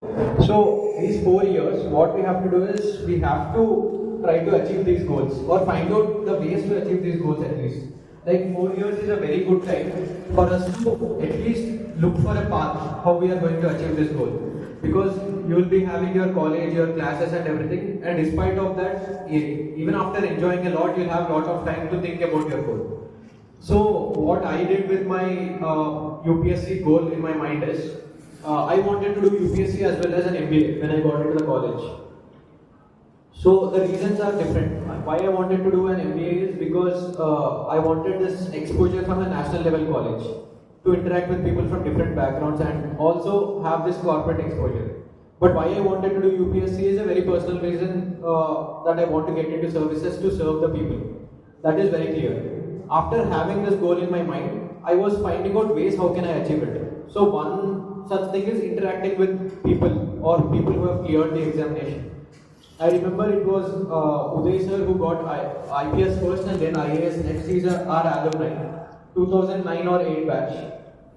So these 4 years, what we have to do is we have to try to achieve these goals or find out the ways to achieve these goals at least. Like 4 years is a very good time for us to at least look for a path how we are going to achieve this goal. Because you will be having your college, your classes and everything, and despite of that, even after enjoying a lot, you'll have a lot of time to think about your goal. So what I did with my UPSC goal in my mind is I wanted to do UPSC as well as an MBA when I got into the college. So the reasons are different. Why I wanted to do an MBA is because I wanted this exposure from a national level college to interact with people from different backgrounds and also have this corporate exposure. But why I wanted to do UPSC is a very personal reason that I want to get into services to serve the people. That is very clear. After having this goal in my mind, I was finding out ways how can I achieve it. So one such thing is interacting with people or people who have cleared the examination. I remember it was Uday sir who got IPS first and then IAS next. He's our alumni, 2009 or 8 batch.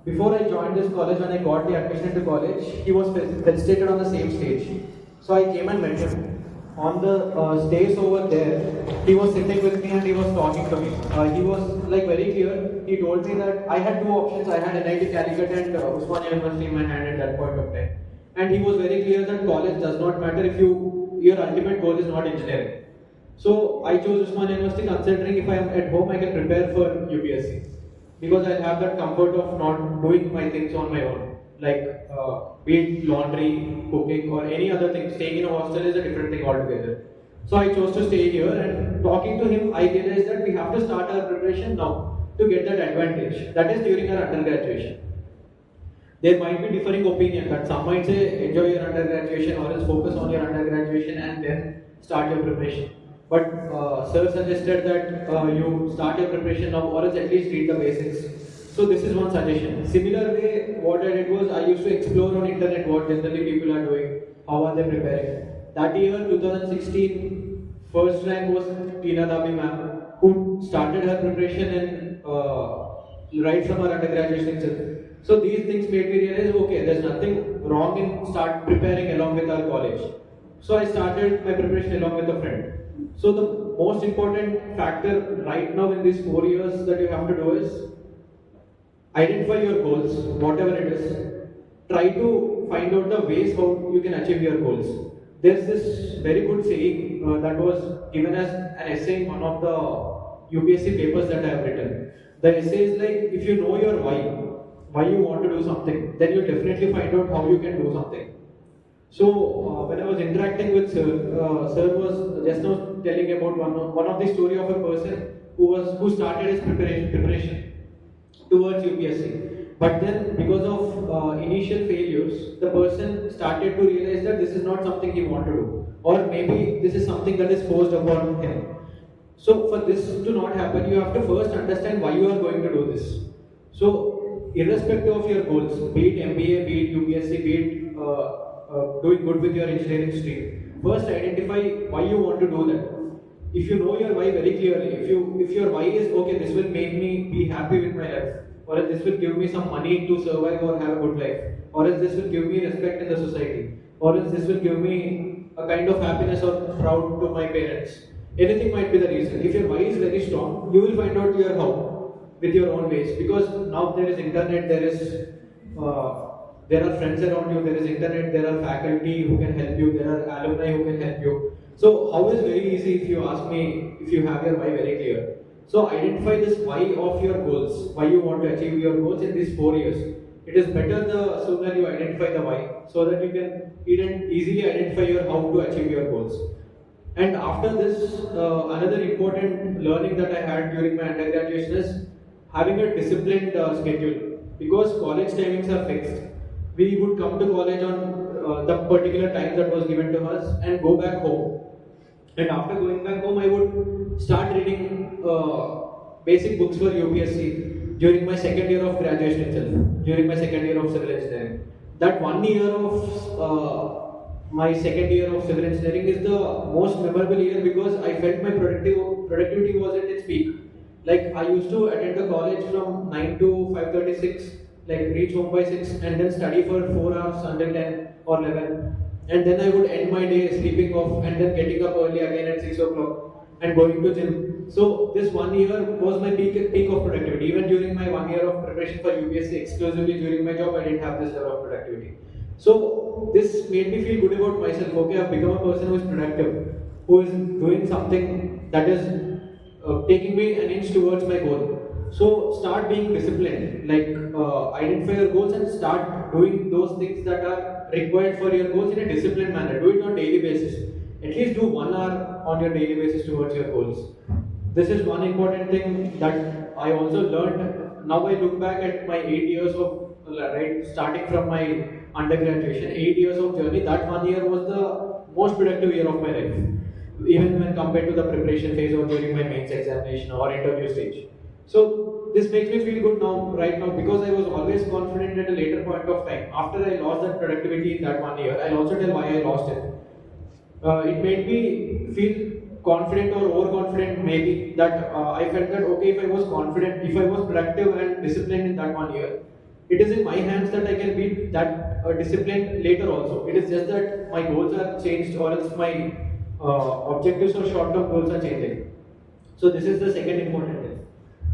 Before I joined this college, when I got the admission to college, he was felicitated on the same stage. So I came and met him. On the stage over there, he was sitting with me and he was talking to me. He was like very clear. He told me that I had two options. I had NIT Calicut and Osmania University in my hand at that point of time. And he was very clear that college does not matter if your ultimate goal is not engineering. So I chose Osmania University considering if I am at home, I can prepare for UPSC. Because I have that comfort of not doing my things on my own. Like be it laundry, cooking or any other thing. Staying in a hostel is a different thing altogether. So I chose to stay here and talking to him, I realized that we have to start our preparation now to get that advantage. That is during our undergraduation. There might be differing opinion that some might say enjoy your undergraduation or else focus on your undergraduation and then start your preparation. But sir suggested that you start your preparation now or else at least read the basics. So this is one suggestion. Similar way, what I did was I used to explore on internet what generally people are doing, how are they preparing. That year, 2016, first rank was Tina Dabi ma'am, who started her preparation in right from her undergraduation itself. So these things made me realize, okay, there's nothing wrong in start preparing along with our college. So I started my preparation along with a friend. So the most important factor right now in these 4 years that you have to do is identify your goals, whatever it is. Try to find out the ways how you can achieve your goals. There's this very good saying that was given as an essay in one of the UPSC papers that I have written. The essay is like, if you know your why you want to do something, then you'll definitely find out how you can do something. So when I was interacting with sir was just now telling about one of the story of a person who started his preparation towards UPSC. But then because of initial failures, the person started to realize that this is not something he wanted to do. Or maybe this is something that is forced upon him. So for this to not happen, you have to first understand why you are going to do this. So irrespective of your goals, be it MBA, be it UPSC, be it doing good with your engineering stream, first identify why you want to do that. If you know your why very clearly, if your why is okay, this will make me be happy with my life, or else this will give me some money to survive or have a good life, or else this will give me respect in the society, or else this will give me a kind of happiness or proud to my parents. Anything might be the reason. If your why is very strong, you will find out your how with your own ways. Because now there is internet, there are friends around you, there is internet, there are faculty who can help you, there are alumni who can help you. So how is very easy if you ask me if you have your why very clear. So identify this why of your goals, why you want to achieve your goals in these 4 years. It is better the sooner you identify the why, so that you can easily identify your how to achieve your goals. And after this, another important learning that I had during my undergraduation is having a disciplined schedule. Because college timings are fixed, we would come to college on the particular time that was given to us and go back home. And after going back home, I would start reading basic books for UPSC during my second year of graduation itself, during my second year of civil engineering. That 1 year of my second year of civil engineering is the most memorable year because I felt my productivity was at its peak. Like I used to attend the college from 9 to 5:36, like reach home by 6 and then study for 4 hours until 10 or 11, and then I would end my day sleeping off and then getting up early again at 6 o'clock and going to gym. So this 1 year was my peak of productivity. Even during my 1 year of preparation for UPSC, exclusively during my job, I didn't have this level of productivity. So this made me feel good about myself. Okay, I've become a person who is productive, who is doing something that is taking me an inch towards my goal. So start being disciplined, like identify your goals and start doing those things that are required for your goals in a disciplined manner. Do it on a daily basis. At least do 1 hour on your daily basis towards your goals. This is one important thing that I also learned. Now I look back at my 8 years of starting from my undergraduation, 8 years of journey. That 1 year was the most productive year of my life, even when compared to the preparation phase or during my mains examination or interview stage. So this makes me feel good now, right now, because I was always confident at a later point of time. After I lost that productivity in that 1 year, I'll also tell why I lost it. It made me feel confident or overconfident, maybe, that I felt that okay, if I was confident, if I was productive and disciplined in that 1 year, it is in my hands that I can be that disciplined later also. It is just that my goals are changed, or else my objectives or short-term goals are changing. So this is the second important thing.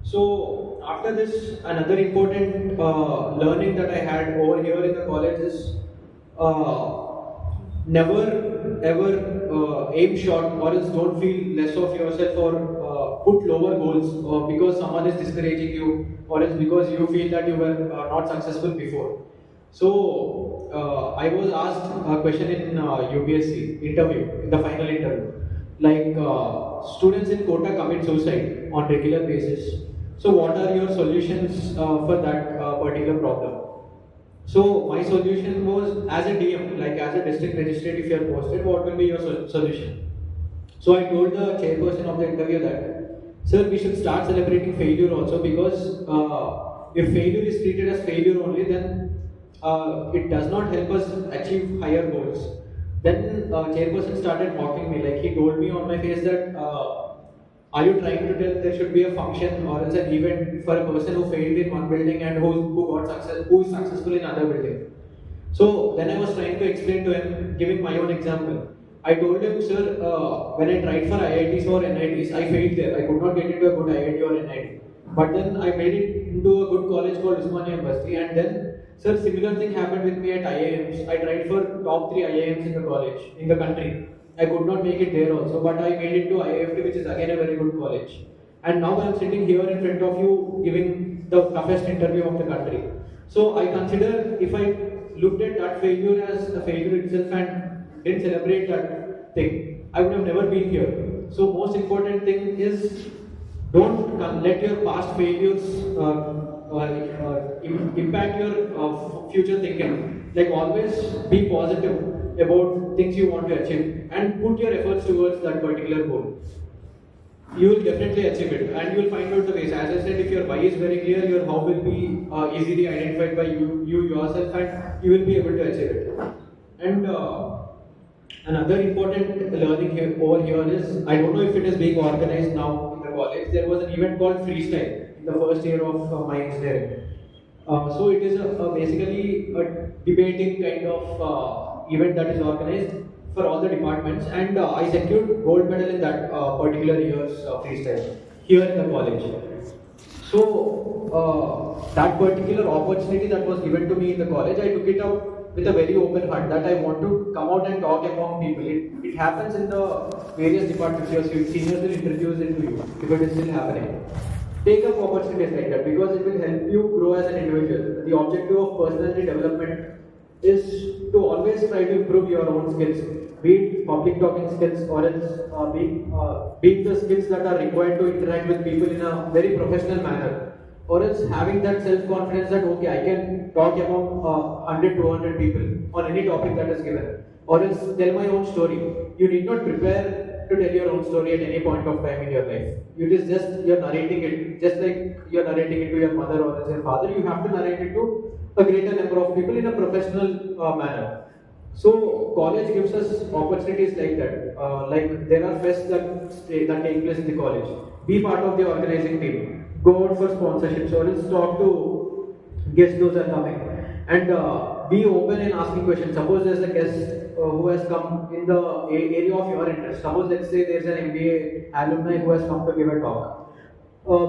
So after this, another important learning that I had over here in the college is never ever aim short, or else don't feel less of yourself, or put lower goals because someone is discouraging you, or else because you feel that you were not successful before. So I was asked a question in UPSC interview, in the final interview, like students in Kota commit suicide on regular basis. So what are your solutions for that particular problem? So my solution was, as a DM, like as a district magistrate, if you are posted, what will be your solution? So I told the chairperson of the interview that, sir, we should start celebrating failure also, because if failure is treated as failure only, then it does not help us achieve higher goals. Then chairperson started mocking me, like he told me on my face that, are you trying to tell there should be a function or else an event for a person who failed in one building and who is successful in other building? So then I was trying to explain to him, giving my own example. I told him, sir, when I tried for IITs or NITs, I failed there. I could not get into a good IIT or NIT. But then I made it into a good college called Osmania University, and then, sir, similar thing happened with me at IIMs. I tried for top 3 IIMs in the college, in the country. I could not make it there also, but I made it to IIFT, which is again a very good college. And now I am sitting here in front of you giving the toughest interview of the country. So I consider, if I looked at that failure as the failure itself and didn't celebrate that thing, I would have never been here. So most important thing is, don't let your past failures impact your future thinking. Like always be positive about things you want to achieve and put your efforts towards that particular goal. You will definitely achieve it, and you will find out the ways. As I said, if your why is very clear, your how will be easily identified by you yourself, and you will be able to achieve it. And another important learning over here is, I don't know if it is being organized now in the college. There was an event called Freestyle in the first year of my engineering. So it is basically a debating kind of event that is organized for all the departments, and I secured gold medal in that particular year's freestyle here in the college. So that particular opportunity that was given to me in the college, I took it up with a very open heart, that I want to come out and talk among people. It happens in the various departments. Your seniors will introduce it to you if it is still happening. Take up opportunities like that, because it will help you grow as an individual. The objective of personality development is to always try to improve your own skills, be it public talking skills, or else being the skills that are required to interact with people in a very professional manner, or else having that self-confidence that okay, I can talk among 100, 200 people on any topic that is given, or else tell my own story. You need not prepare to tell your own story at any point of time in your life. It is just you're narrating it, just like you're narrating it to your mother or else your father. You have to narrate it to a greater number of people in a professional manner. So college gives us opportunities like that. Like there are fests that take place in the college. Be part of the organizing team. Go out for sponsorships, or else talk to guests those are coming. And be open in asking questions. Suppose there's a guest who has come in the area of your interest. Suppose let's say there's an MBA alumni who has come to give a talk.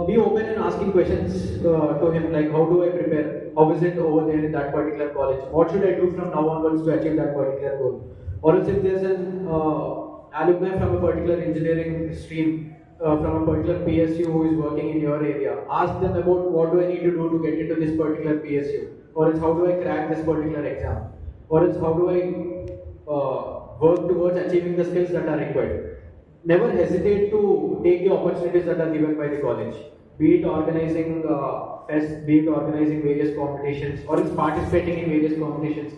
Be open in asking questions to him, like how do I prepare? How is it over there in that particular college? What should I do from now onwards to achieve that particular goal? Or else if there's an alumni from a particular engineering stream, from a particular PSU who is working in your area, ask them about what do I need to do to get into this particular PSU, or else how do I crack this particular exam, or else how do I work towards achieving the skills that are required. Never hesitate to take the opportunities that are given by the college, be it organizing fests, be it organizing various competitions, or else participating in various competitions.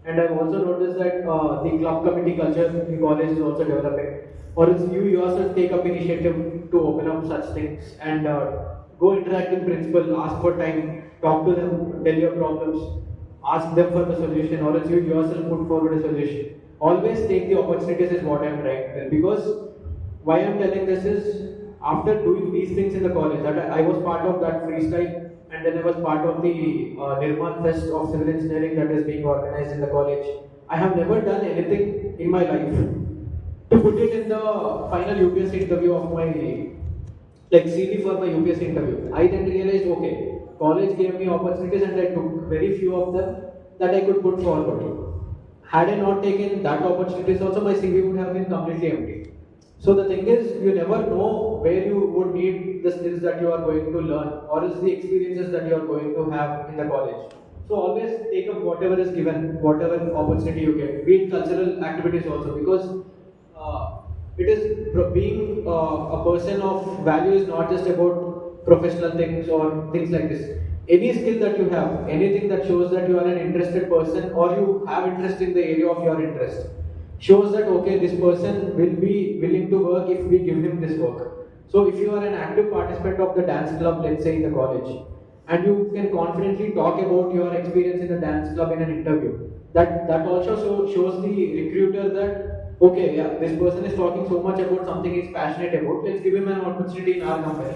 And I've also noticed that the club committee culture in college is also developing. Or else you yourself take up initiative to open up such things and go interact with principal, ask for time, talk to them, tell your problems, ask them for the solution, or else you yourself put forward a solution. Always take the opportunities is what I'm trying to tell. Because why I'm telling this is, after doing these things in the college, that I was part of that freestyle, and then I was part of the Nirman Fest of Civil Engineering that is being organized in the college. I have never done anything in my life to put it in the final UPSC interview of my, like CV for my UPSC interview. I then realized, okay, college gave me opportunities and I took very few of them that I could put forward. Had I not taken that opportunities also, my CV would have been completely empty. So the thing is, you never know where you would need the skills that you are going to learn, or else the experiences that you are going to have in the college. So always take up whatever is given, whatever opportunity you get, be it cultural activities also, because it is being a person of value is not just about professional things or things like this. Any skill that you have, anything that shows that you are an interested person or you have interest in the area of your interest, shows that okay, this person will be willing to work if we give him this work. So if you are an active participant of the dance club, let's say in the college, and you can confidently talk about your experience in the dance club in an interview, that also shows the recruiter that okay, yeah, this person is talking so much about something he's passionate about, let's give him an opportunity in our company.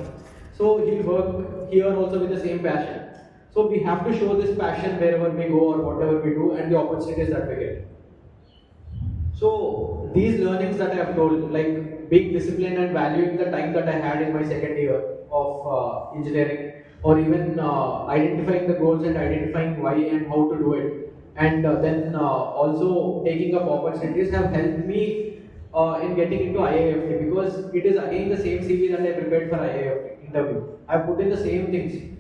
So he'll work here also with the same passion. So we have to show this passion wherever we go or whatever we do and the opportunities that we get. So these learnings that I have told, like being disciplined and valuing the time that I had in my second year of engineering, or even identifying the goals and identifying why and how to do it, and then also taking up opportunities have helped me in getting into IIFT, because it is again the same CV that I prepared for IIFT interview. I put in the same things.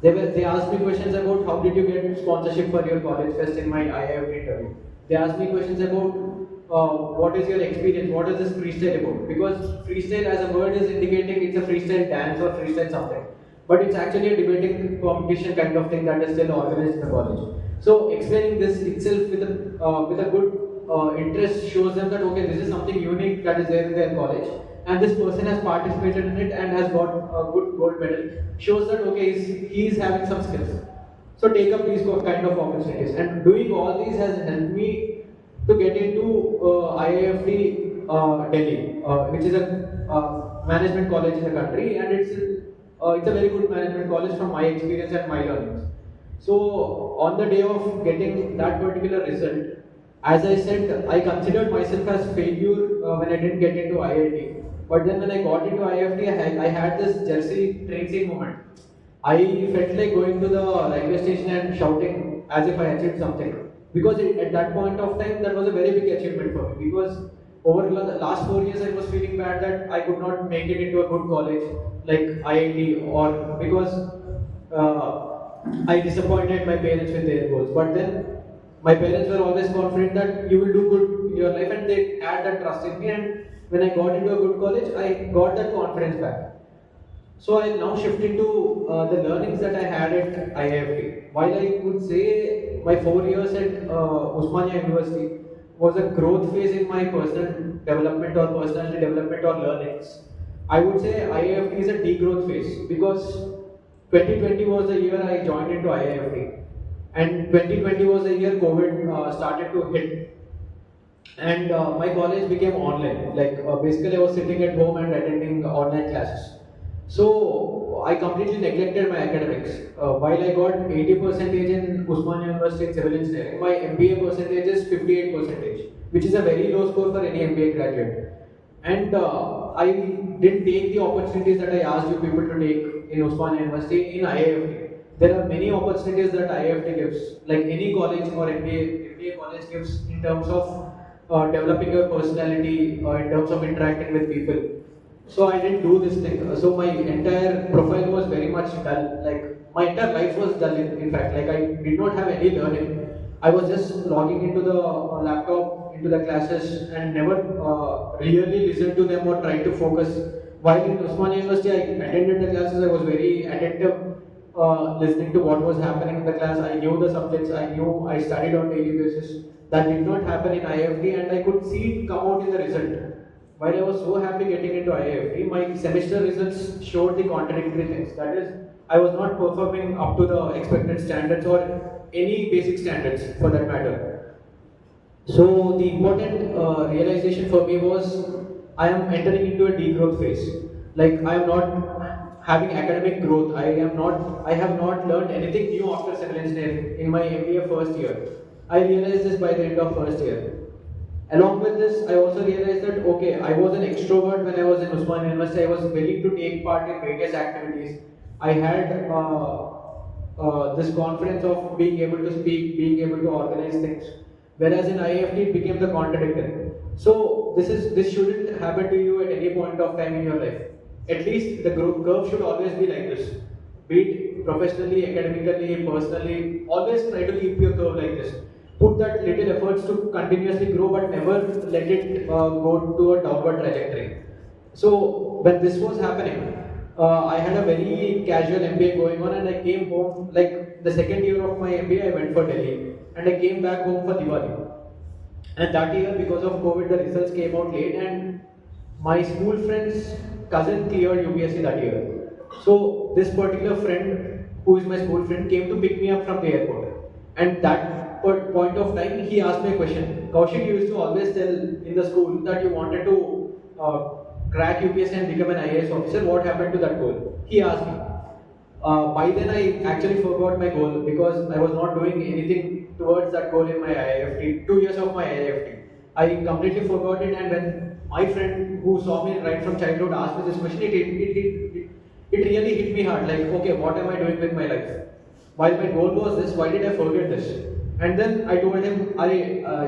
They asked me questions about how did you get sponsorship for your college fest in my IIFT interview. They asked me questions about what is your experience, what is this freestyle about? Because freestyle as a word is indicating it's a freestyle dance or freestyle something. But it's actually a debating competition kind of thing that is still organized in the college. So explaining this itself with a good interest shows them that okay, this is something unique that is there in their college, and this person has participated in it and has got a good gold medal. Shows that okay, he is having some skills. So take up these kind of opportunities, and doing all these has helped me to get into IIFT Delhi, which is a management college in the country, and it's a very good management college from my experience and my learnings. So on the day of getting that particular result, as I said, I considered myself as failure when I didn't get into IIT. But then when I got into IIFT, I had this Jersey train scene moment. I felt like going to the railway station and shouting as if I achieved something. Because at that point of time, that was a very big achievement for me. Because over the last 4 years, I was feeling bad that I could not make it into a good college like IIT, or because I disappointed my parents with their goals. But then my parents were always confident that you will do good in your life, and they had that trust in me. And when I got into a good college, I got that confidence back. So I now shift into the learnings that I had at IIFT. While I would say my 4 years at Osmania University was a growth phase in my personal development or personality development or learnings, I would say IIFT is a degrowth phase, because 2020 was the year I joined into IIFT, and 2020 was the year COVID started to hit, and my college became online. Like basically, I was sitting at home and attending online classes. So I completely neglected my academics. While I got 80% in Osmania University in civil engineering, my MBA percentage is 58%, which is a very low score for any MBA graduate. And I didn't take the opportunities that I asked you people to take in Osmania University in IIFT. There are many opportunities that IIFT gives, like any college or MBA college gives in terms of developing your personality, in terms of interacting with people. So I didn't do this thing. So my entire profile was very much dull. Like my entire life was dull. In fact, like I did not have any learning. I was just logging into the laptop, into the classes, and never really listened to them or tried to focus. While in Osmania University, I attended the classes. I was very attentive, listening to what was happening in the class. I knew the subjects. I studied on daily basis. That did not happen in IIFT, and I could see it come out in the result. While I was so happy getting into IIFT, my semester results showed the contradictory things. That is, I was not performing up to the expected standards or any basic standards for that matter. So the important realization for me was I am entering into a degrowth phase. Like I am not having academic growth. I have not learned anything new after civil engineering in my MBA first year. I realized this by the end of first year. Along with this, I also realized that okay, I was an extrovert when I was in Osmania University. I was willing to take part in various activities. I had this confidence of being able to speak, being able to organize things. Whereas in IIFT, it became the contradictory. So this shouldn't happen to you at any point of time in your life. At least the growth curve should always be like this. Be it professionally, academically, personally, always try to keep your curve like this. Put that little efforts to continuously grow, but never let it go to a downward trajectory. So when this was happening, I had a very casual MBA going on, and I came home like the second year of my MBA. I went for Delhi, and I came back home for Diwali. And that year, because of COVID, the results came out late, and my school friend's cousin cleared UPSC that year. So this particular friend, who is my school friend, came to pick me up from the airport. And that point of time, he asked me a question. Kaushik, you used to always tell in the school that you wanted to crack UPSC and become an IAS officer. What happened to that goal? He asked me. By then, I actually forgot my goal because I was not doing anything towards that goal in my IIFT. 2 years of my IIFT, I completely forgot it. And when my friend who saw me right from childhood asked me this question, it really hit me hard. Like, okay, what am I doing with my life? While my goal was this, why did I forget this? And then I told him,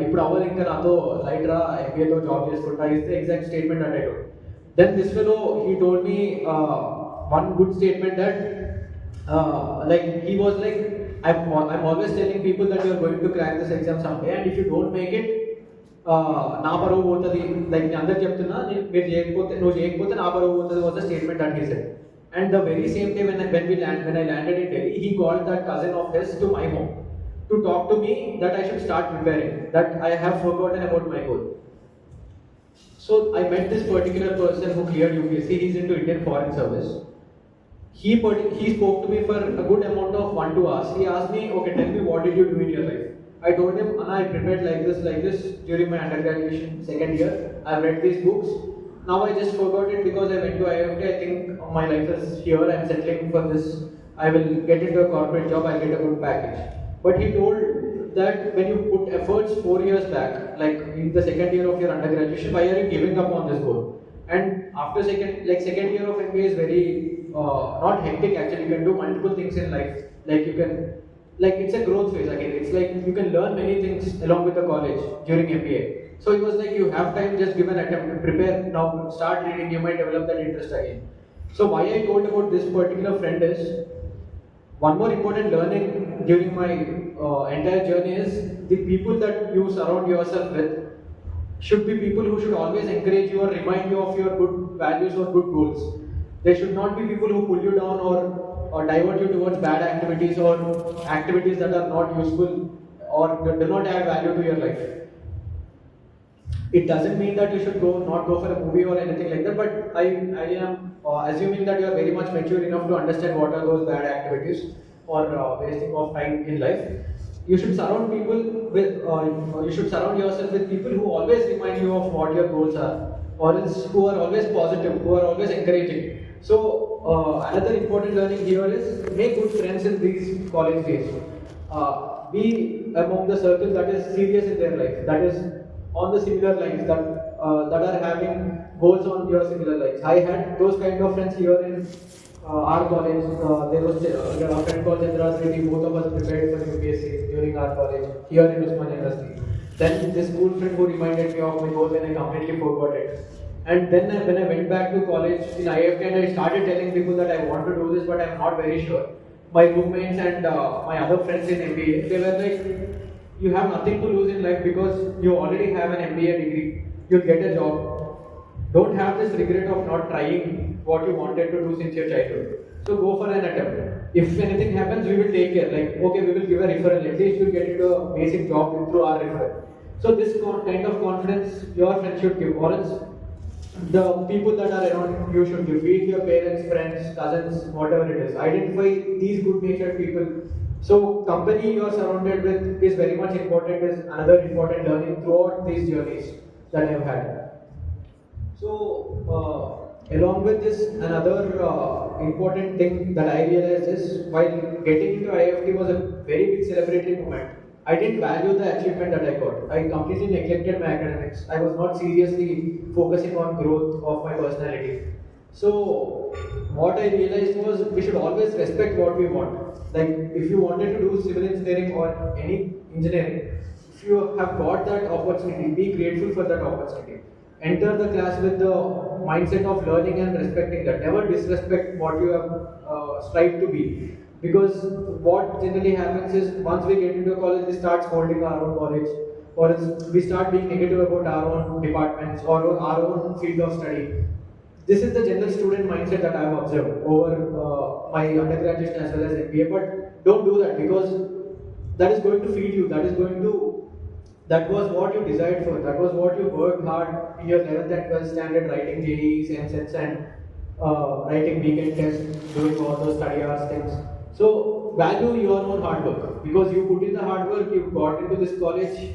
ఇప్పుడు అవ్వదు ఇంకా నాతో light రా ఎంబీఏతో job చేసుకుంటా is the exact statement that I told. Then this fellow, he told me one good statement that like he was like, I'm always telling people that you are going to crack this exam someday, and if you don't make it, నా పరువు పోతుంది. Like నేను అందరికి చెప్తున్నా, మీరు చేయకపోతే నువ్వు చేయకపోతే నా పరువు పోతుంది was the statement that he said. And the very same day when I landed in Delhi, he called that cousin of his to my home to talk to me that I should start preparing, that I have forgotten about my goal. So I met this particular person who cleared UPSC. He's into Indian Foreign Service. He spoke to me for a good amount of 1-2 hours. He asked me, okay, tell me what did you do in your life? I told him, I prepared like this during my undergraduation second year. I've read these books. Now I just forgot it because I went to IIFT. I think my life is here. I'm settling for this. I will get into a corporate job. I'll get a good package. But he told that when you put efforts 4 years back, like in the second year of your undergraduation, why are you giving up on this goal? And after second year of MBA is very not hectic actually. You can do multiple things in life. Like you can, like it's a growth phase again. It's like you can learn many things along with the college during MBA. So it was like you have time, just give an attempt, prepare now, start reading, you might develop that interest again. So why I told about this particular friend is, one more important learning during my entire journey is the people that you surround yourself with should be people who should always encourage you or remind you of your good values or good goals. They should not be people who pull you down or divert you towards bad activities or activities that are not useful or do not add value to your life. It doesn't mean that you should not go for a movie or anything like that, but I am assuming that you are very much mature enough to understand what are those bad activities or wasting of time in life. You should surround yourself with people who always remind you of what your goals are, or else who are always positive, who are always encouraging. So another important learning here is make good friends in these college days. Be among the circle that is serious in their life, that is on the similar lines, that are having goals on your similar lines. I had those kind of friends here in our college. There was a friend called Chandra Reddy. Both of us prepared for UPSC during our college here in Osmania University. Then this school friend who reminded me of my goal, and I completely forgot it. And then when I went back to college in IFT and I started telling people that I want to do this, but I'm not very sure. My roommates and my other friends in MBA, they were like, you have nothing to lose in life because you already have an MBA degree. You'll get a job. Don't have this regret of not trying what you wanted to do since your childhood. So go for an attempt. If anything happens, we will take care. Like, okay, we will give a referral. At least you'll get into a basic job through our referral. So this kind of confidence your friends should give, or else the people that are around you should give. Be it your parents, friends, cousins, whatever it is. Identify these good-natured people. So company you are surrounded with is very much important. Is another important learning throughout these journeys that I have had. So along with this, another important thing that I realized is while getting into IFT was a very big celebratory moment. I didn't value the achievement that I got. I completely neglected my academics. I was not seriously focusing on growth of my personality. So what I realized was we should always respect what we want. Like if you wanted to do civil engineering or any engineering, if you have got that opportunity, be grateful for that opportunity. Enter the class with the mindset of learning and respecting that. Never disrespect what you have strived to be. Because what generally happens is once we get into college, we start scolding our own college, or else we start being negative about our own departments or our own field of study. This is the general student mindset that I have observed over my undergraduate as well as MBA. But don't do that, because that is going to feed you. That was what you desired for. That was what you worked hard in your 11th and 12th standard, writing JEEs, MSETs, and writing weekend tests, doing all those study hours things. So value your own hard work, because you put in the hard work, you got into this college.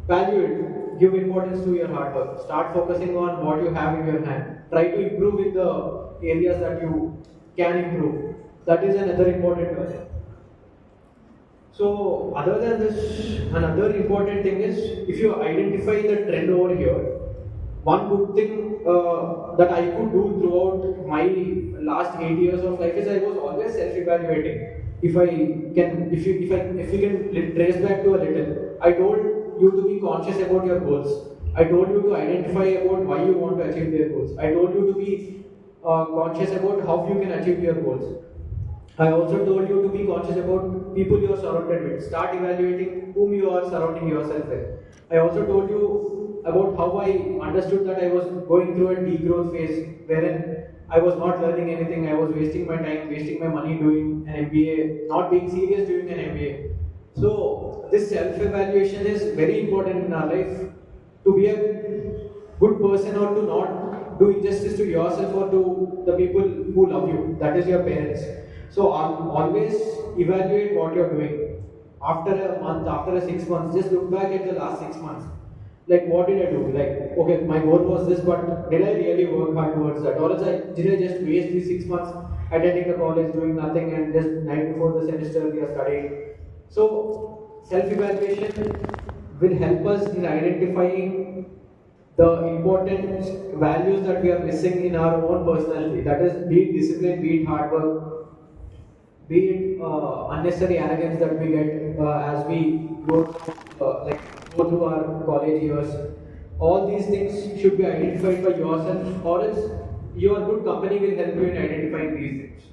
Value it. Give importance to your hard work. Start focusing on what you have in your hand. Try to improve in the areas that you can improve. That is another important learning. So other than this, another important thing is if you identify the trend over here, one good thing that I could do throughout my last 8 years of life is I was always self-evaluating. If we can trace back to a little, I told you to be conscious about your goals. I told you to identify about why you want to achieve their goals. I told you to be conscious about how you can achieve your goals. I also told you to be conscious about people you are surrounded with. Start evaluating whom you are surrounding yourself with. I also told you about how I understood that I was going through a degrowth phase wherein I was not learning anything. I was wasting my time, wasting my money doing an MBA, not being serious doing an MBA. So this self-evaluation is very important in our life. To be a good person or to not do injustice to yourself or to the people who love you, that is your parents. So always evaluate what you're doing. After a month, after 6 months, just look back at the last 6 months. Like, what did I do? Like, okay, my goal was this, but did I really work hard towards that? Or did I just waste these 6 months attending the college, doing nothing, and just night before the semester we are studying? So self-evaluation will help us in identifying the important values that we are missing in our own personality. That is, be it discipline, be it hard work, be it unnecessary arrogance that we get as we go through our college years. All these things should be identified by yourself, or else your good company will help you in identifying these things.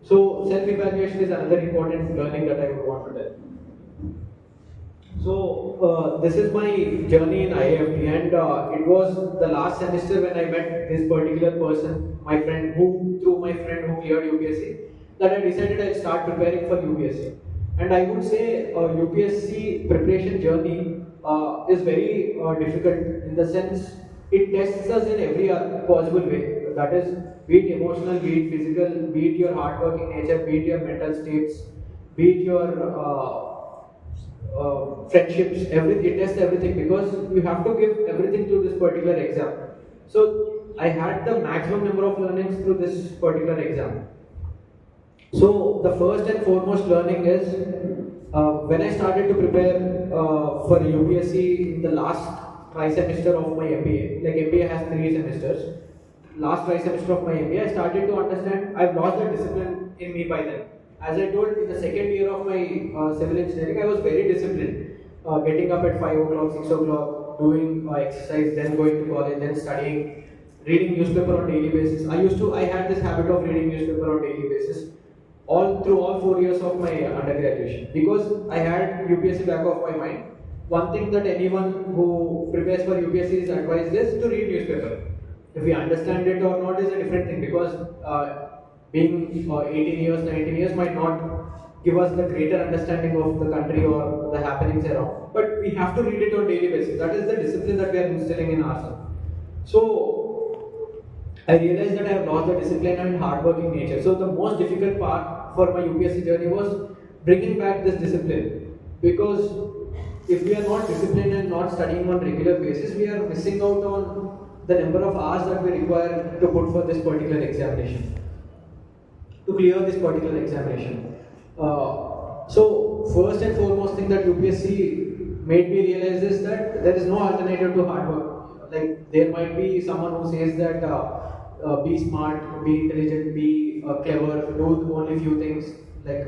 So self-evaluation is another important learning that I would want to tell. So this is my journey in IFT, and it was the last semester when I met this particular person, my friend who cleared UPSC, that I decided I'll start preparing for UPSC. And I would say UPSC preparation journey is very difficult in the sense it tests us in every possible way. That is, be it emotional, be it physical, be it your hardworking nature, be it your mental states, be it your friendships, everything. It tests everything because you have to give everything to this particular exam. So I had the maximum number of learnings through this particular exam. So the first and foremost learning is when I started to prepare for UPSC in the last trimester of my MBA, like MBA has 3 semesters. Last trimester of my MBA, I started to understand I've lost the discipline in me by then. As I told, in the second year of my civil engineering, I was very disciplined. Getting up at 5 o'clock, 6 o'clock, doing exercise, then going to college, then studying, reading newspaper on daily basis. I had this habit of reading newspaper on daily basis through all 4 years of my undergraduation, because I had UPSC back of my mind. One thing that anyone who prepares for UPSC is advised is to read newspaper. If we understand it or not is a different thing, because being 18 years, 19 years might not give us the greater understanding of the country or the happenings around. But we have to read it on daily basis. That is the discipline that we are instilling in ourselves. So I realized that I have lost the discipline and hardworking nature. So the most difficult part for my UPSC journey was bringing back this discipline, because if we are not disciplined and not studying on regular basis, we are missing out on the number of hours that we require to put for this particular examination, to clear this particular examination. So first and foremost thing that UPSC made me realize is that there is no alternative to hard work. Like, there might be someone who says that be smart, be intelligent, be clever, do only few things. Like,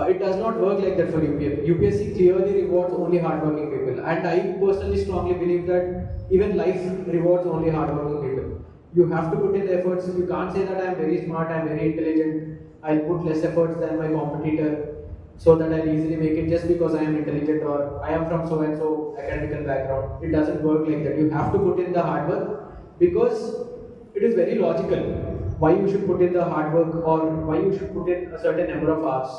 it does not work like that for UPSC. UPSC clearly rewards only hardworking people, and I personally strongly believe that even life rewards only hardworking people. You have to put in the efforts. You can't say that I am very smart, I am very intelligent, I'll put less efforts than my competitor so that I'll easily make it just because I am intelligent or I am from so and so academical background. It doesn't work like that. You have to put in the hard work, because it is very logical why you should put in the hard work or why you should put in a certain number of hours.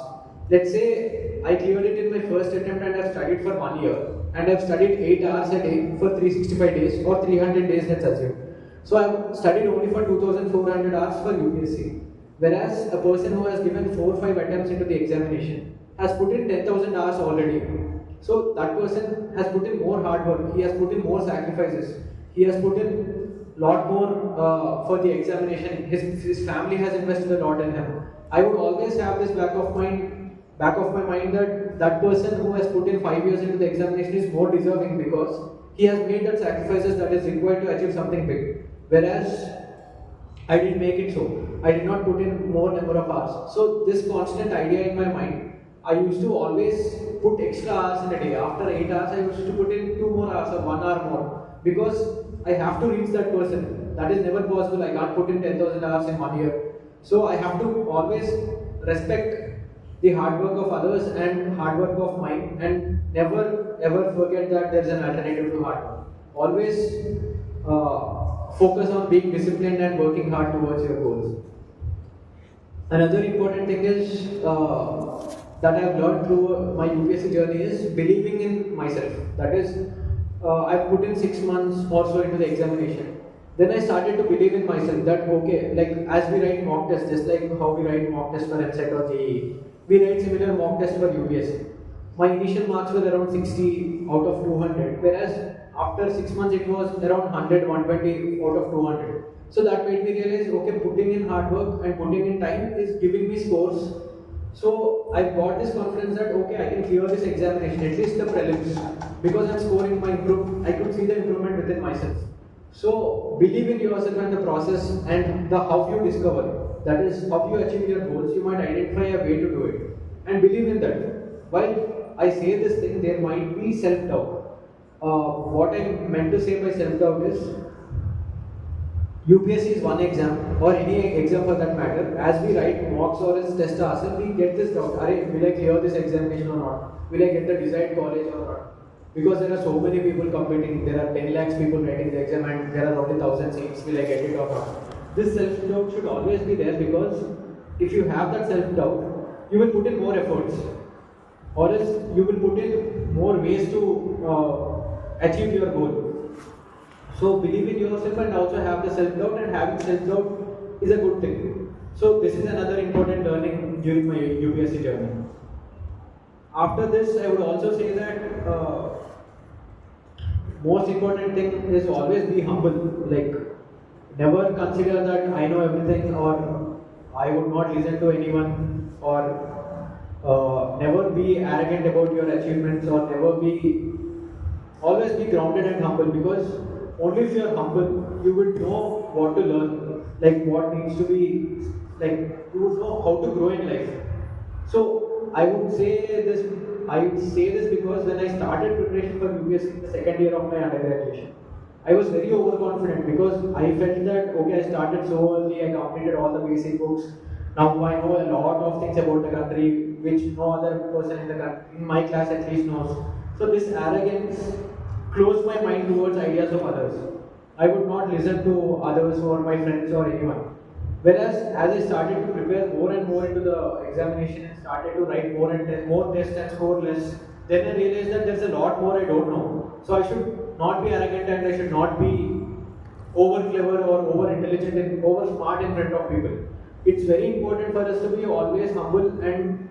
Let's say I cleared it in my first attempt and I've studied for 1 year, and I've studied 8 hours a day for 365 days or 300 days, let's assume. So I've studied only for 2400 hours for UPSC. Whereas a person who has given 4 or 5 attempts into the examination has put in 10,000 hours already. So that person has put in more hard work, he has put in more sacrifices, he has put in lot more for the examination, his family has invested a lot in him. I would always have this back of my mind that that person who has put in 5 years into the examination is more deserving, because he has made that sacrifices that is required to achieve something big. Whereas I didn't make it so. I did not put in more number of hours. So this constant idea in my mind, I used to always put extra hours in a day. After 8 hours, I used to put in 2 more hours or 1 hour more, because I have to reach that person. That is never possible. I can't put in 10,000 hours in 1 year. So I have to always respect the hard work of others and hard work of mine, and never ever forget that there is an alternative to hard work. Always focus on being disciplined and working hard towards your goals. Another important thing is that I have learned through my UPSC journey is believing in myself. That is, I've put in 6 months or so into the examination. Then I started to believe in myself that okay, like as we write mock tests, just like how we write mock tests for MCET or JEE, we write similar mock tests for UPSC. My initial marks were around 60 out of 200, whereas after 6 months it was around 100, 120 out of 200. So that made me realize, okay, putting in hard work and putting in time is giving me scores. So I got this confidence that okay, I can clear this examination, at least the prelims, because I'm scoring my I could see the improvement within myself. So believe in yourself and the process and the how you discover, that is how you achieve your goals. You might identify a way to do it and believe in that. While I say this thing, there might be self-doubt. What I meant to say by self-doubt is UPSC is one exam, or any exam for that matter. As we write mocks or as test ourselves, we get this doubt: will I clear this examination or not? Will I get the desired college or not? Because there are so many people competing, there are 10 lakhs people writing the exam and there are only 1,000 seats, will I get it or not? This self-doubt should always be there, because if you have that self-doubt, you will put in more efforts, or else you will put in more ways to achieve your goal. So believe in yourself and also have the self-doubt, and having self-doubt is a good thing. So this is another important learning during my UPSC journey. After this, I would also say that most important thing is always be humble. Like, never consider that I know everything, or I would not listen to anyone, or never be arrogant about your achievements, or always be grounded and humble, because only if you are humble, you will know what to learn, like what needs to be, like you would know how to grow in life. So I would say this because when I started preparation for UPSC in the second year of my undergraduation, I was very overconfident because I felt that okay, I started so early, I completed all the basic books. Now I know a lot of things about the country which no other person in the country, in my class at least, knows. So this arrogance closed my mind towards ideas of others. I would not listen to others or my friends or anyone. Whereas as I started to prepare more and more into the examination and started to write more tests and score less, then I realized that there's a lot more I don't know. So I should not be arrogant and I should not be over clever or over intelligent and over smart in front of people. It's very important for us to be always humble and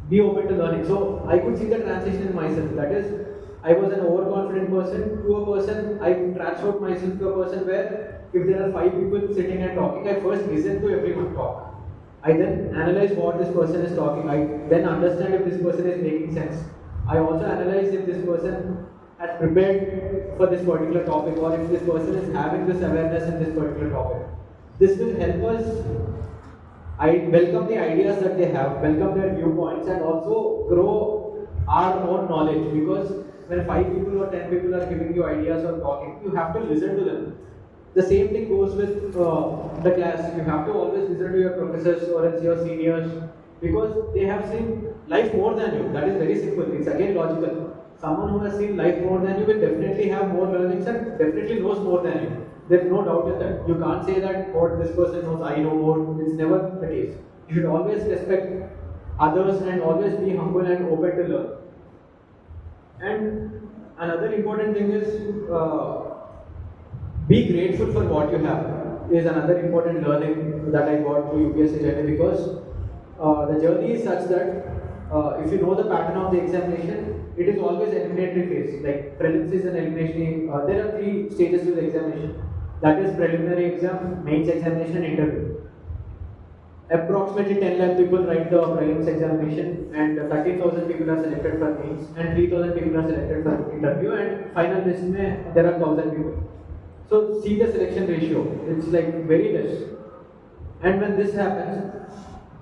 be open to learning. So I could see the transition in myself. That is, I was an overconfident person to a person, I transformed myself to a person where if there are 5 people sitting and talking, I first listen to everyone talk. I then analyze what this person is talking. I then understand if this person is making sense. I also analyze if this person has prepared for this particular topic, or if this person is having this awareness in this particular topic. This will help us welcome the ideas that they have, welcome their viewpoints, and also grow our own knowledge, because when 5 people or 10 people are giving you ideas or talking, you have to listen to them. The same thing goes with the class. You have to always listen to your professors or else your seniors, because they have seen life more than you. That is very simple. It's again logical. Someone who has seen life more than you will definitely have more learnings and definitely knows more than you. There's no doubt in that. You can't say that what this person knows, I know more. It's never the case. You should always respect others and always be humble and open to learn. And another important thing is be grateful for what you have. Is another important learning that I got through UPSC journey, because the journey is such that if you know the pattern of the examination, it is always eliminatory phase. Like prelims is an elimination. There are 3 stages to the examination. That is preliminary exam, mains examination, and interview. Approximately 10 lakh people write the prelims examination, and 13,000 people are selected for mains, and 3,000 people are selected for interview, and final list mein there are 1,000 people. So see the selection ratio, it's like very less. And when this happens,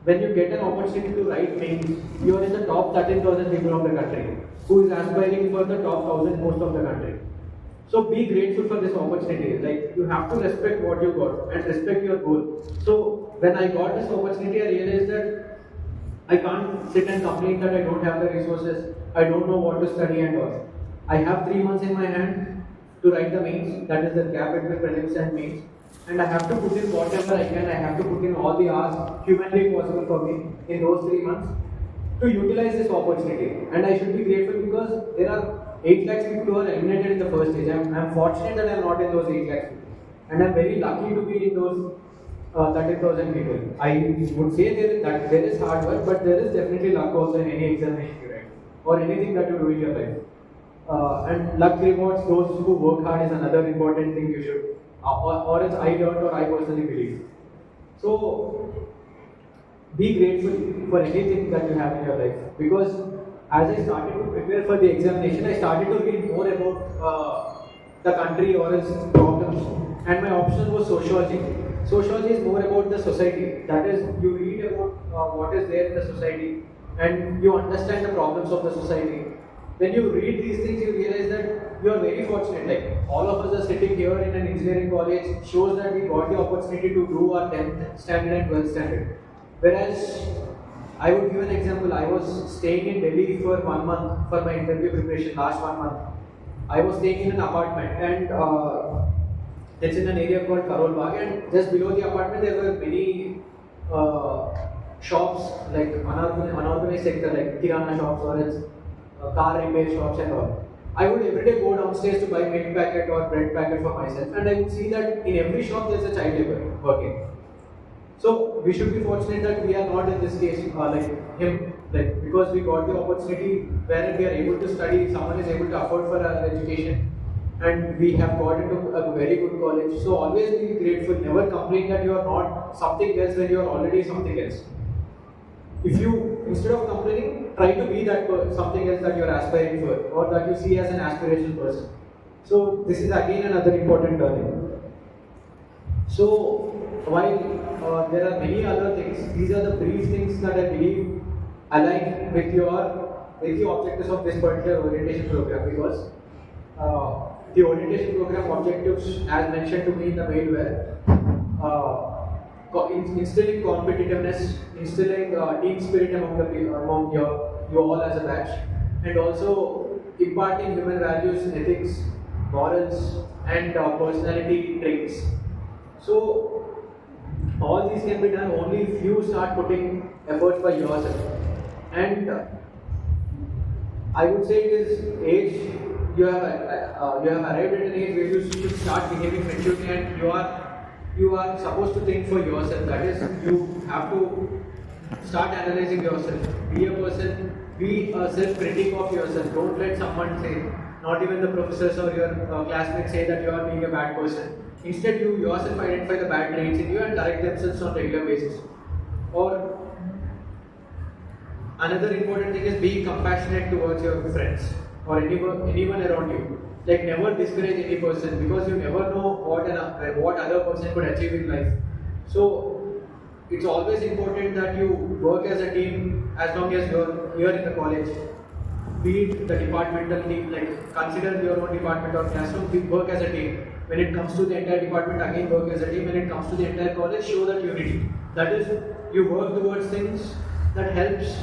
when you get an opportunity to write mains, you are in the top 13,000 people of the country, who is aspiring for the top 1,000 most of the country. So be grateful for this opportunity. Like, you have to respect what you got and respect your goal. So when I got this opportunity, I realized that I can't sit and complain that I don't have the resources, I don't know what to study and all. I have 3 months in my hand to write the mains, that is the gap between prelims and mains, and I have to put in whatever I can. I have to put in all the hours humanly possible for me in those 3 months to utilize this opportunity. And I should be grateful because there are 8 lakhs people who are eliminated in the first stage. I'm fortunate that I'm not in those 8 lakhs people, and I'm very lucky to be in those 30,000 people. I would say there is hard work, but there is definitely luck also in any examination you write or anything that you do in your life. And luck rewards those who work hard is another important thing you should, or else I learned or I personally believe. So be grateful for anything that you have in your life, because as I started to prepare for the examination, I started to read more about the country or its problems, and my option was sociology. Sociology is more about the society. That is, you read about what is there in the society and you understand the problems of the society. When you read these things, you realize that you are very fortunate. Like, all of us are sitting here in an engineering college, shows that we got the opportunity to do our 10th standard and 12th standard. Whereas, I would give an example. I was staying in Delhi for 1 month for my interview preparation, last 1 month. I was staying in an apartment, and it's in an area called Karol Bagh, and just below the apartment there were many shops, like unorganized sector, like kirana shops or else car repair shops and all. I would every day go downstairs to buy milk packet or bread packet for myself, and I would see that in every shop there's a child labor working. So we should be fortunate that we are not in this case like him, like, because we got the opportunity where we are able to study, someone is able to afford for our education, and we have got into a very good college. So always be grateful. Never complain that you are not something else when you are already something else. If you, instead of complaining, try to be that something else that you are aspiring for, or that you see as an aspirational person. So this is again another important learning. So while there are many other things, these are the brief things that I believe align with the objectives of this particular orientation program, because the orientation program objectives, as mentioned to me in the mail, were instilling competitiveness, instilling team spirit among you all as a batch, and also imparting human values, ethics, morals, and personality traits. So all these can be done only if you start putting efforts by yourself. And I would say it is age. You have arrived at an age where you should start behaving maturely, and you are supposed to think for yourself. That is, you have to start analyzing yourself. Be a person. Be a self-critic of yourself. Don't let someone say, not even the professors or your classmates, say that you are being a bad person. Instead, you yourself identify the bad traits in you and correct themselves on a regular basis. Or another important thing is be compassionate towards your friends or anyone around you. Like, never discourage any person, because you never know what other person could achieve in life. So it's always important that you work as a team as long as you're here in the college. Be it the departmental team, like consider your own department or classroom, work as a team. When it comes to the entire department, again work as a team. When it comes to the entire college, show that unity. That is, you work towards things that helps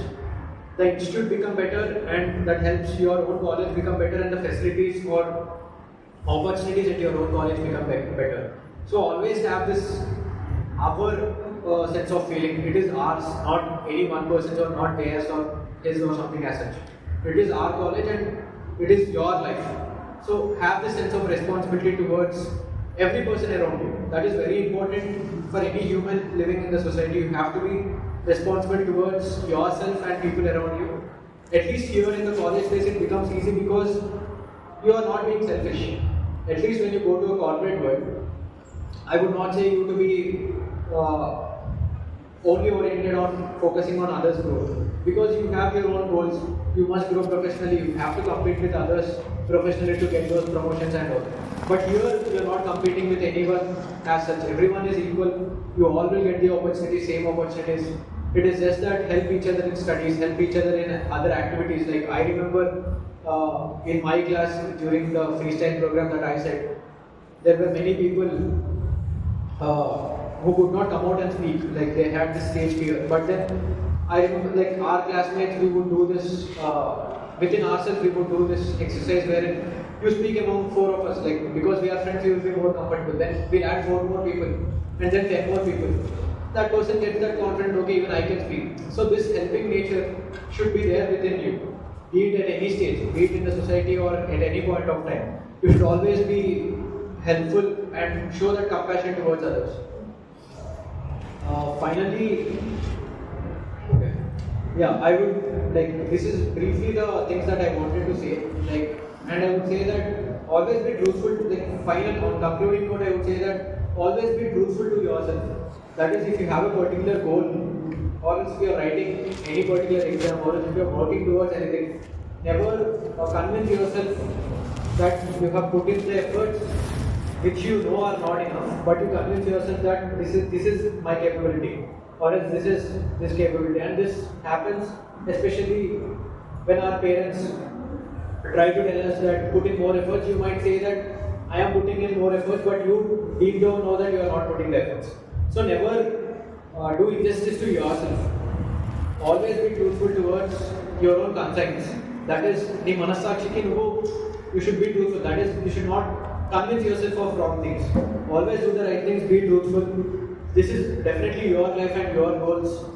the institute become better, and that helps your own college become better, and the facilities or opportunities at your own college become better. So always have this our sense of feeling. It is ours, not any one person's or not theirs or his or something as such. It is our college and it is your life. So have this sense of responsibility towards every person around you. That is very important for any human living in the society. You have to be responsible towards yourself and people around you. At least here in the college place it becomes easy because you are not being selfish. At least when you go to a corporate world, I would not say you to be only oriented on focusing on others' growth, because you have your own goals. You must grow professionally. You have to compete with others professionally to get those promotions and all. But here you are not competing with anyone as such. Everyone is equal. You all will get the opportunities, same opportunities. It is just that help each other in studies, help each other in other activities. Like I remember in my class during the freestyle program that I said, there were many people who could not come out and speak. Like they had this stage fear. But then I remember, like our classmates, we would do this within ourselves. We would do this exercise wherein you speak among 4 of us. Like because we are friends, we will be more comfortable. Then we'll add 4 more people, and then 10 more people. That person gets that confident. Okay, even I can speak. So this helping nature should be there within you, be it at any stage, be it in the society or at any point of time. You should always be helpful and show that compassion towards others. Finally, yeah, I would like, this is briefly the things that I wanted to say. Like, and I would say that always be truthful. Like, final on concluding note, I would say that always be truthful to yourself. That is, if you have a particular goal, or if you are writing any particular exam, or if you are working towards anything, never convince yourself that you have put in the efforts which you know are not enough, but you convince yourself that this is my capability, or else this is this capability. And this happens especially when our parents try to tell us that put in more efforts. You might say that I am putting in more efforts, but you deep down know that you are not putting the efforts. So never do injustice to yourself. Always be truthful towards your own conscience. That is, the manasakshiki nuvu, you should be truthful. That is, you should not convince yourself of wrong things. Always do the right things, be truthful. This is definitely your life and your goals,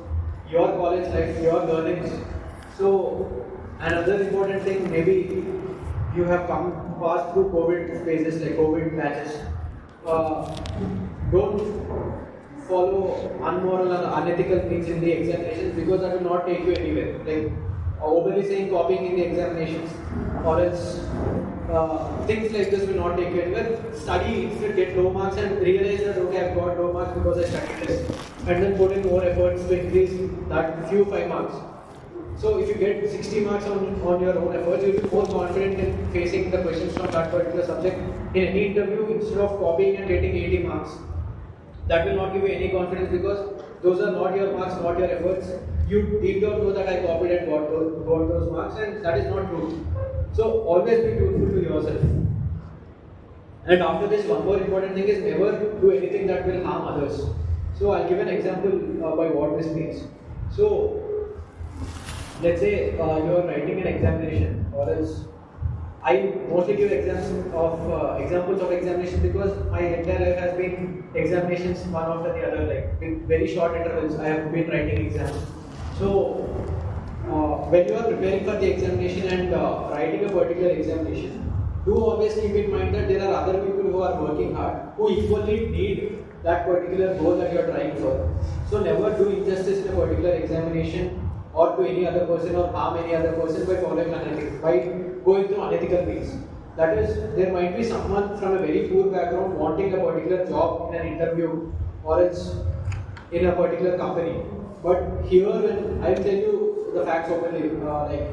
your college life, your learnings. So, another important thing, maybe you have passed through COVID phases, like COVID batches. Don't follow unmoral or unethical things in the examinations, because that will not take you anywhere. Like openly saying copying in the examinations, or else things like this will not take you anywhere. Study, instead get low marks and realize that okay, I've got low marks because I studied this, and then put in more efforts to increase that few 5 marks. So if you get 60 marks on your own efforts, you'll be more confident in facing the questions from that particular subject in any interview instead of copying and getting 80 marks. That will not give you any confidence because those are not your marks, not your efforts. You deep down know that I copied and got those marks, and that is not true. So always be truthful to yourself. And after this, one more important thing is never do anything that will harm others. So I'll give an example by what this means. So let's say you are writing an examination, or else I mostly give examples of examination because my entire life has been examinations one after the other, like with very short intervals. I have been writing exams. So when you are preparing for the examination and writing a particular examination, do always keep in mind that there are other people who are working hard, who equally need that particular goal that you are trying for. So never do injustice in a particular examination or to any other person or harm any other person by following unethical, by going through unethical means. That is, there might be someone from a very poor background wanting a particular job in an interview or else in a particular company. But here, when I will tell you the facts openly, like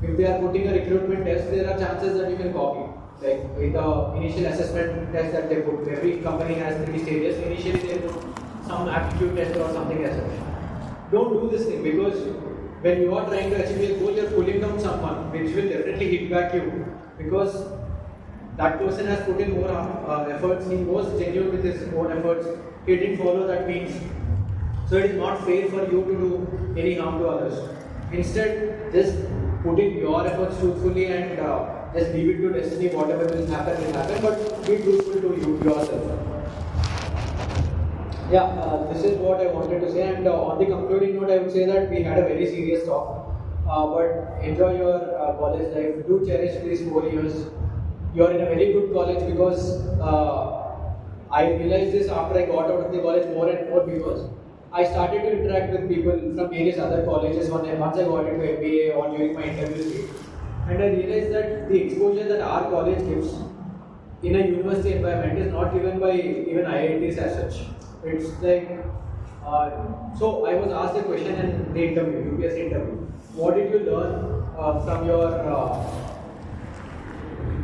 if they are putting a recruitment test, there are chances that you can copy. Like with the initial assessment test that they put, every company has 3 stages. Initially, they put some aptitude test or something as such. Don't do this thing because when you are trying to achieve a goal, you are pulling down someone, which will definitely hit back you because that person has put in more efforts. He was genuine with his own efforts. He didn't follow that means. So it is not fair for you to do any harm to others. Instead, just put in your efforts truthfully and just leave it to destiny. Whatever will happen. But be truthful to yourself. Yeah, this is what I wanted to say. And on the concluding note, I would say that we had a very serious talk. But enjoy your college life. Do cherish these 4 years. You are in a very good college because I realized this after I got out of the college more and more because I started to interact with people from various other colleges once I got into MBA or during my interview. And I realized that the exposure that our college gives in a university environment is not given by even IITs as such. It's like, so I was asked a question in the interview, UPSC interview. What did you learn from your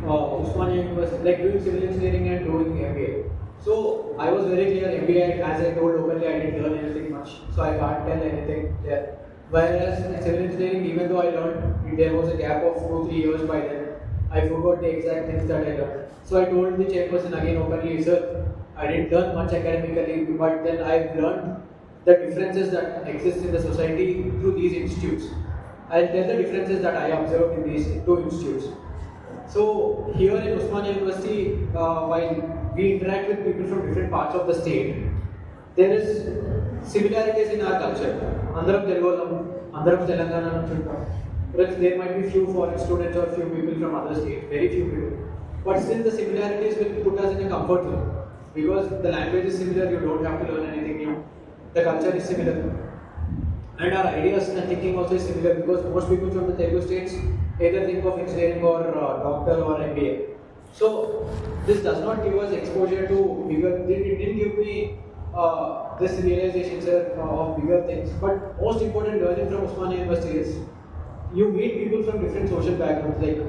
Osmania University, like doing civil engineering and doing MBA? So I was very clear, MBA, as I told openly, I didn't learn anything much. So I can't tell anything there. Whereas in civil engineering, even though I learned, there was a gap of 2-3 years by then. I forgot the exact things that I learned. So I told the chairperson again openly, sir, I didn't learn much academically, but then I've learned the differences that exist in the society through these institutes. I'll tell the differences that I observed in these 2 institutes. So here in Osmania University, while we interact with people from different parts of the state, there is similarities in our culture. Andaram Telugu, Andaram Telangana, there might be few foreign students or few people from other states, very few people. But still the similarities will put us in a comfort zone. Because the language is similar, you don't have to learn anything new. The culture is similar. And our ideas and thinking also is similar because most people from the Telugu states either think of engineering or doctor or MBA. So this does not give us exposure to bigger, it didn't give me this realization of bigger things. But most important learning from Osmania University is you meet people from different social backgrounds, like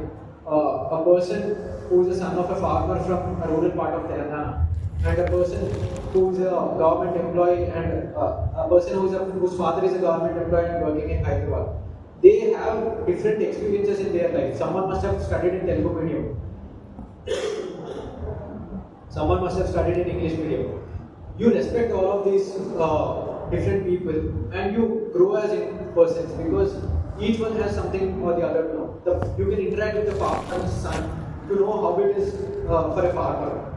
a person who is the son of a farmer from a rural part of Telangana, and a person who is a government employee, and a person whose father is a government employee and working in Hyderabad. They have different experiences in their life. Someone must have studied in Telugu medium. Someone must have studied in English medium. You respect all of these different people and you grow as persons because each one has something or the other to know. You can interact with the farmer's son to know how it is for a farmer.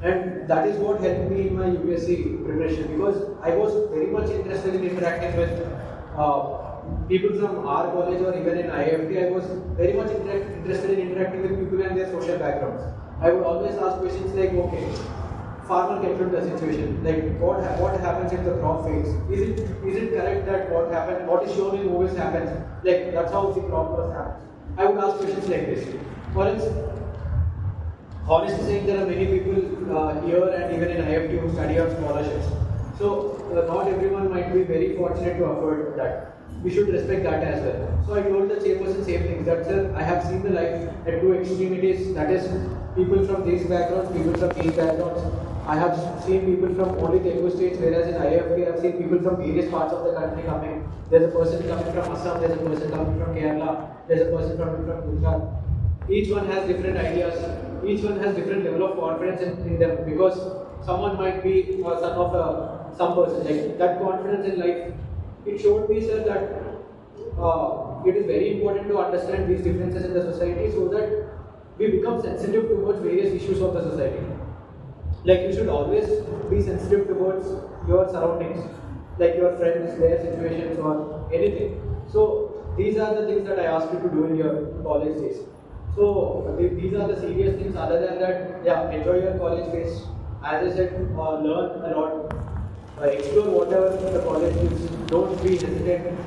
And that is what helped me in my UPSC preparation because I was very much interested in interacting with people from our college or even in IFT. I was very much interested in interacting with people and their social backgrounds. I would always ask questions like, okay, farmer gets into the situation, like what happens if the crop fails? Is it correct that what is shown in movies happens? Like that's how the crop loss happens. I would ask questions like this. For instance, honestly saying, there are many people here and even in IFT who study on scholarships. So not everyone might be very fortunate to afford that. We should respect that as well. So I told the chairperson same thing, that sir, I have seen the life at two extremities, that is people from these backgrounds, people from these backgrounds. I have seen people from only Telugu states, whereas in IFT I have seen people from various parts of the country coming. There's a person coming from Assam, there's a person coming from Kerala, there's a person coming from Gujarat. Each one has different ideas, each one has different level of confidence in them, because someone might be a son of some person, like that confidence in life. It showed me, sir, that it is very important to understand these differences in the society so that we become sensitive towards various issues of the society. Like you should always be sensitive towards your surroundings, like your friends, their situations or anything. So these are the things that I asked you to do in your college days. So these are the serious things. Other than that, yeah, enjoy your college phase. As I said, learn a lot. Explore whatever the college gives. Don't be hesitant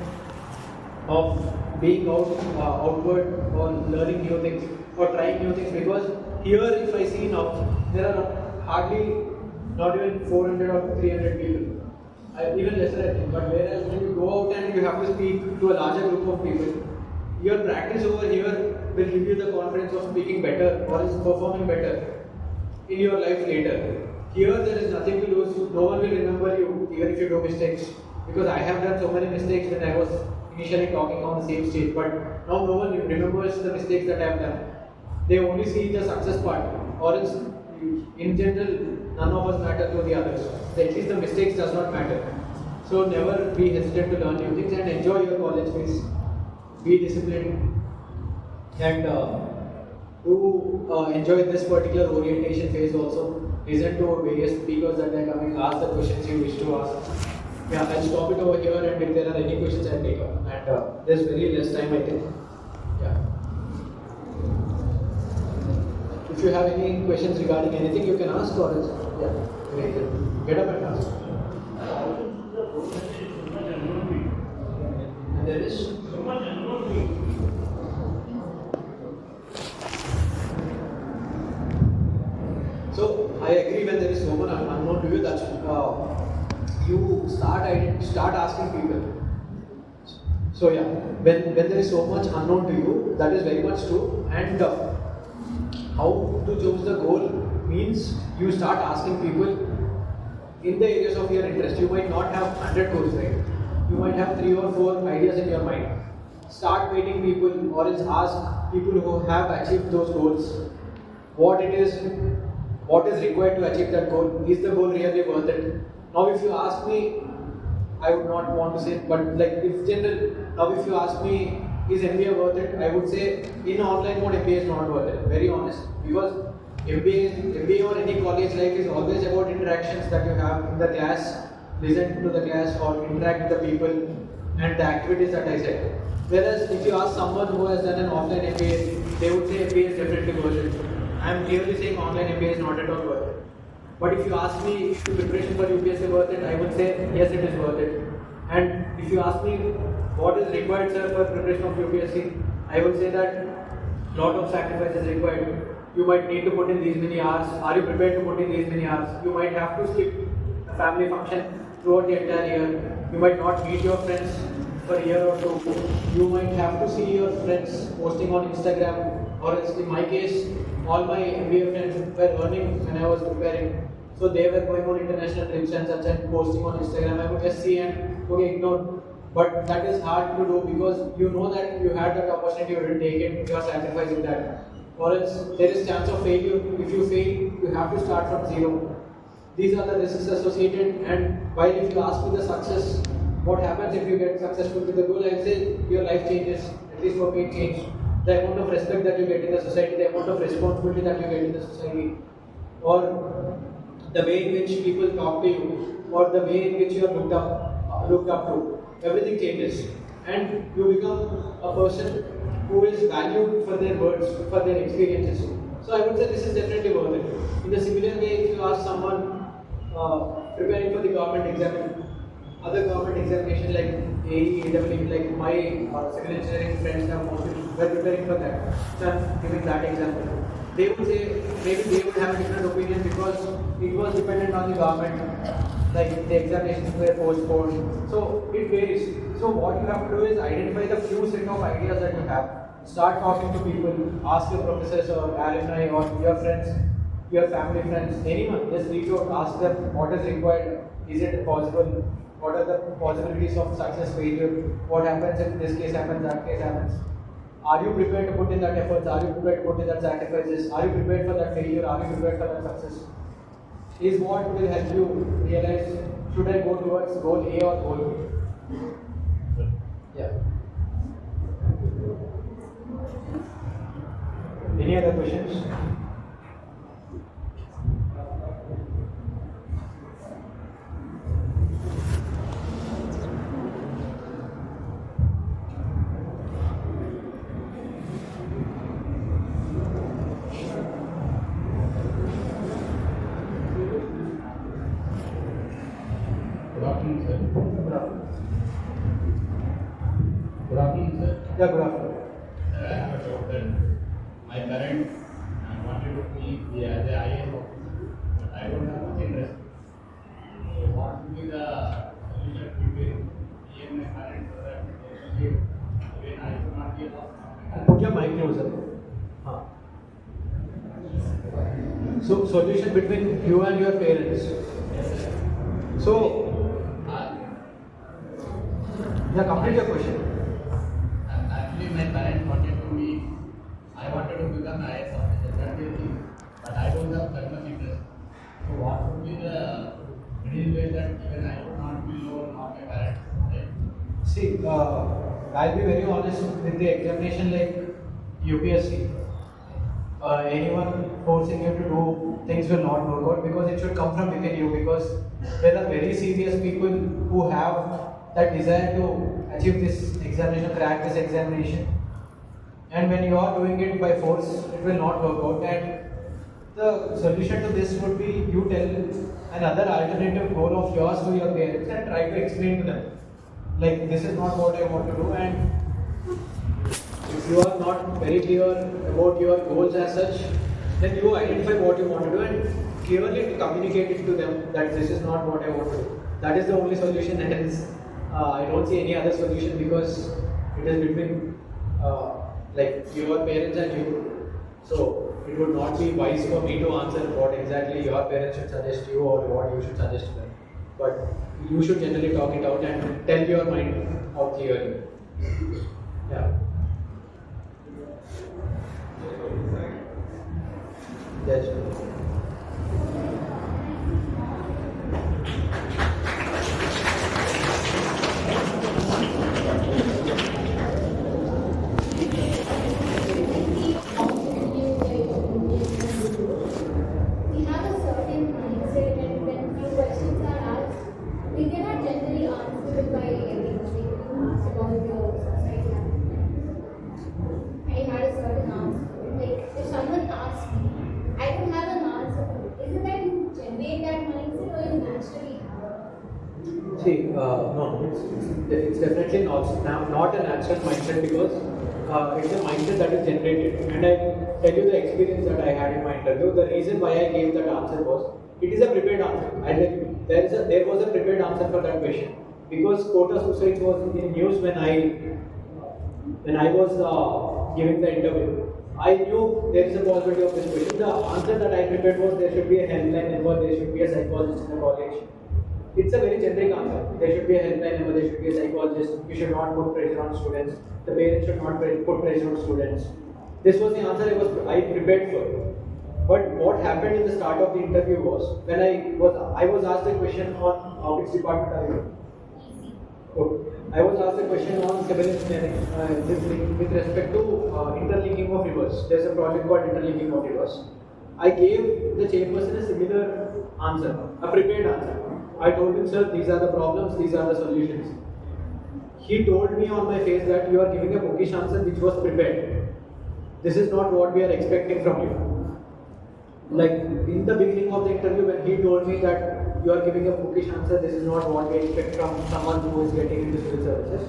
of being outward or learning new things or trying new things, because here, if I see now, there are hardly not even 400 or 300 people. Even lesser, I think. But whereas when you go out and you have to speak to a larger group of people, your practice over here will give you the confidence of speaking better or is performing better in your life later. Here there is nothing to lose. No one will remember you even if you do mistakes. Because I have done so many mistakes when I was initially talking on the same stage, but now no one remembers the mistakes that I have done. They only see the success part, or else in general none of us matter to the others. At least the mistakes does not matter. So never be hesitant to learn new things and enjoy your college phase. Be disciplined and enjoy this particular orientation phase also. Listen to various speakers that are coming, ask the questions you wish to ask. Yeah, I'll stop it over here, and if there are any questions, I'll take up. And there's very less time, I think. Yeah. If you have any questions regarding anything, you can ask, or else, yeah, great. Get up and ask. And there is so much unknown. So I agree, when there is so much unknown to you, that you start asking people. So yeah, when there is so much unknown to you, that is very much true. And how to choose the goal means you start asking people in the areas of your interest. You might not have 100 goals, right? You might have 3 or 4 ideas in your mind. Start meeting people, or else ask people who have achieved those goals what is required to achieve that goal. Is the goal really worth it? Now if you ask me, I would not want to say, but like if general, now if you ask me, is MBA worth it? I would say in online mode MBA is not worth it, very honest. Because MBA or any college life is always about interactions that you have in the class, listen to the class or interact with the people and the activities that I said. Whereas if you ask someone who has done an offline MBA, they would say MBA is definitely worth it. I am clearly saying online MBA is not at all worth it. But if you ask me, is preparation for UPSC worth it? I would say yes, it is worth it. And if you ask me what is required, sir, for preparation of UPSC, I would say that lot of sacrifice is required. You might need to put in these many hours. Are you prepared to put in these many hours? You might have to skip a family function throughout the entire year. You might not meet your friends for a year or two. You might have to see your friends posting on Instagram, or else in my case, all my MBA friends were earning when I was preparing. So they were going on international trips and such and posting on Instagram. I would just see and okay, ignore. But that is hard to do because you know that you had that opportunity, you didn't take it, you are sacrificing that. Or else there is chance of failure. If you fail, you have to start from zero. These are the risks associated, and while if you ask me the success, what happens if you get successful with the goal, I will say your life changes. At least for me it changed. The amount of respect that you get in the society, the amount of responsibility that you get in the society, or the way in which people talk to you, or the way in which you are looked up to, everything changes, and you become a person who is valued for their words, for their experiences. So I would say this is definitely worth it. In the similar way, if you ask someone preparing for the government exam, other government examination like AE, AEE, like my civil engineering friends have mostly were preparing for that. So I'm giving that example. they would say maybe they would have a different opinion because it was dependent on the government, like the examinations were postponed. So it varies. So what you have to do is identify the few set of ideas that you have. Start talking to people, ask your professors or alumni or your friends, your family friends, anyone. Just reach out, ask them what is required, is it possible, what are the possibilities of success, failure, what happens if this case happens, that case happens. Are you prepared to put in that effort? Are you prepared to put in that sacrifices? Are you prepared for that failure? Are you prepared for that success? Is what will help you realize, should I go towards goal A or goal B? Yeah. Any other questions? Yeah, good afternoon. I have a doubt that my parents wanted me to be as an IAS officer, but I don't have much interest. So what would be the solution between me and my parents so that they should even I should not be an officer? Put your mic closer. So, solution between you and your parents. So, yeah, complete your question. Actually, my parents wanted to be, I wanted to become an IAS officer, that is the thing, but I don't have that much interest. So what would be the middle way that even I would not be low, not my parents, right? See, I'll be very honest with the examination like UPSC. Anyone forcing you to do things will not work out because it should come from within you, because there are very serious people who have that desire to achieve this examination, crack this examination, and when you are doing it by force, it will not work out. And the solution to this would be you tell another alternative goal of yours to your parents and try to explain to them, like, this is not what I want to do, and if you are not very clear about your goals as such, then you identify what you want to do and clearly communicate it to them that this is not what I want to do. That is the only solution, and hence I don't see any other solution, because it is between like your parents and you. So it would not be wise for me to answer what exactly your parents should suggest you or what you should suggest to them. But you should generally talk it out and tell your mind out clearly. Yeah. Yes. See, no, it's definitely not a natural mindset, because it's a mindset that is generated. And I tell you the experience that I had in my interview. The reason why I gave that answer was, it is a prepared answer. I tell you, there was a prepared answer for that question, because quota suicides was in news when I was giving the interview. I knew there is a possibility of this question. The answer that I prepared was, there should be a helpline number, there should be a psychologist in the college. It's a very generic answer. There should be a helpline number, there should be a psychologist, you should not put pressure on students, the parents should not put pressure on students. This was the answer I prepared for. But what happened in the start of the interview was, when I was asked a question on which department are you? I was asked a question on civil engineering with respect to interlinking of rivers. There's a project called interlinking of rivers. I gave the chairperson a similar answer, a prepared answer. I told him, sir, these are the problems, these are the solutions. He told me on my face that you are giving a bookish answer which was prepared. This is not what we are expecting from you. Like in the beginning of the interview, when he told me that you are giving a bookish answer, this is not what we expect from someone who is getting into civil services,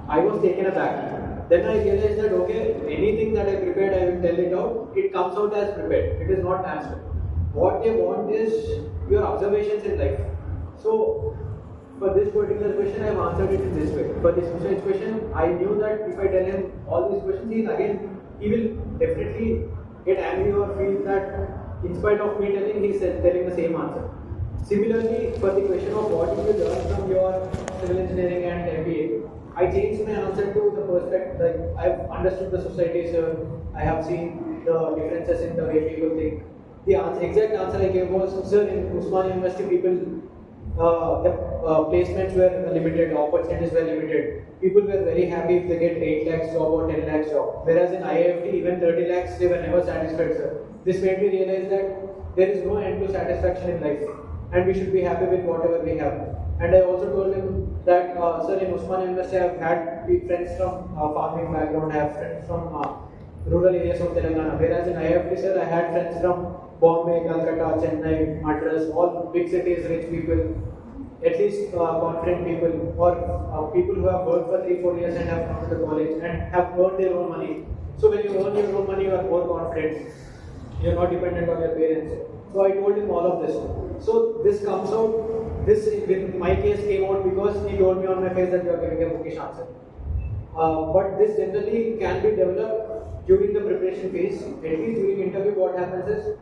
I was taken aback. then I realized that okay, anything that I prepared, I will tell it out. It comes out as prepared. It is not natural. What they want is your observations in life. So for this particular question, I have answered it in this way. For this question, I knew that if I tell him all these questions, he will definitely get angry or feel that in spite of me telling, he is telling the same answer. Similarly, for the question of what did you learn from your civil engineering and MBA, I changed my answer to the perspective, like I've understood the society, sir. I have seen the differences in the way people think. The exact answer I gave was, sir, in Osmania University, people, the placements were limited, opportunities were limited. People were very happy if they get 8 lakhs job or 10 lakhs job. Whereas in IIFT, even 30 lakhs, they were never satisfied, sir. This made me realize that there is no end to satisfaction in life, and we should be happy with whatever we have. And I also told him that, sir, in Osmania University, I have had friends from farming background, I have friends from rural areas of Telangana. Whereas in IIFT, sir, I had friends from Bombay, Calcutta, Chennai, Madras, all big cities, rich people, at least confident people, or people who have worked for 3-4 years and have come to the college and have earned their own money. So when you earn your own money, you are more confident. You are not dependent on your parents. So I told him all of this. So this comes out, this in my case came out because he told me on my face that you are giving a bookish answer. But this generally can be developed during the preparation phase. At least during interview, what happens is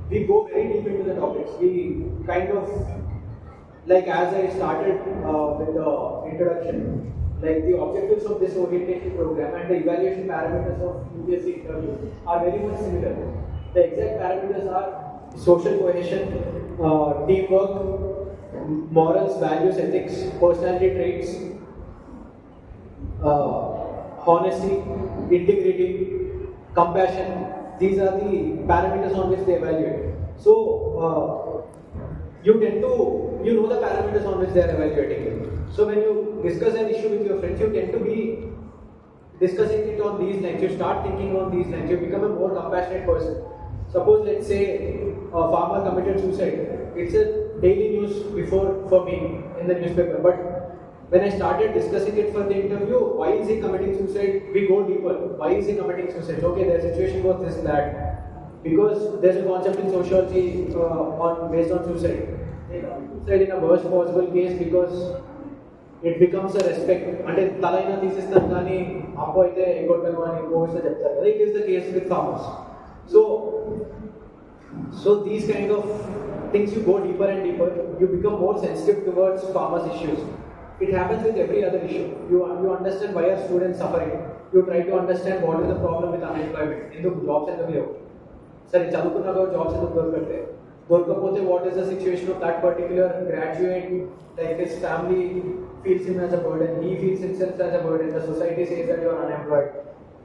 we go very deep into the topics. We kind of, like as I started with the introduction, like the objectives of this orientation program and the evaluation parameters of UPSC interview are very much similar. The exact parameters are social cohesion, teamwork, morals, values, ethics, personality traits, honesty, integrity, compassion. These are the parameters on which they evaluate. So you tend to, you know the parameters on which they are evaluating you. So when you discuss an issue with your friends, you tend to be discussing it on these lines. You start thinking on these lines. You become a more compassionate person. Suppose, let's say, a farmer committed suicide. It's a daily news before for me in the newspaper. But when I started discussing it for the interview, why is he committing suicide? We go deeper. Why is he committing suicide? Okay, the situation was this, that. Because there's a concept in sociology based on suicide. Suicide in a worst possible case because it becomes a respect. అంటే తలైనా తీసిస్తాం కానీ అప్పు అయితే ఎగ్గొట్టను అని course చెప్తారు కదా. It is the case with farmers. So these kind of things, you go deeper and deeper. You become more sensitive towards farmers' issues. It happens with every other issue. You understand why are students suffering. You try to understand what is the problem with unemployment. ఎందుకు jobs ఎందుకు లేవు? సరే చదువుకున్నాక jobs ఎందుకు దొరకట్లే? దొరకకపోతే what is the situation of that particular graduate? Like his family feels him as a burden. He feels himself as a burden. The society says that you are unemployed.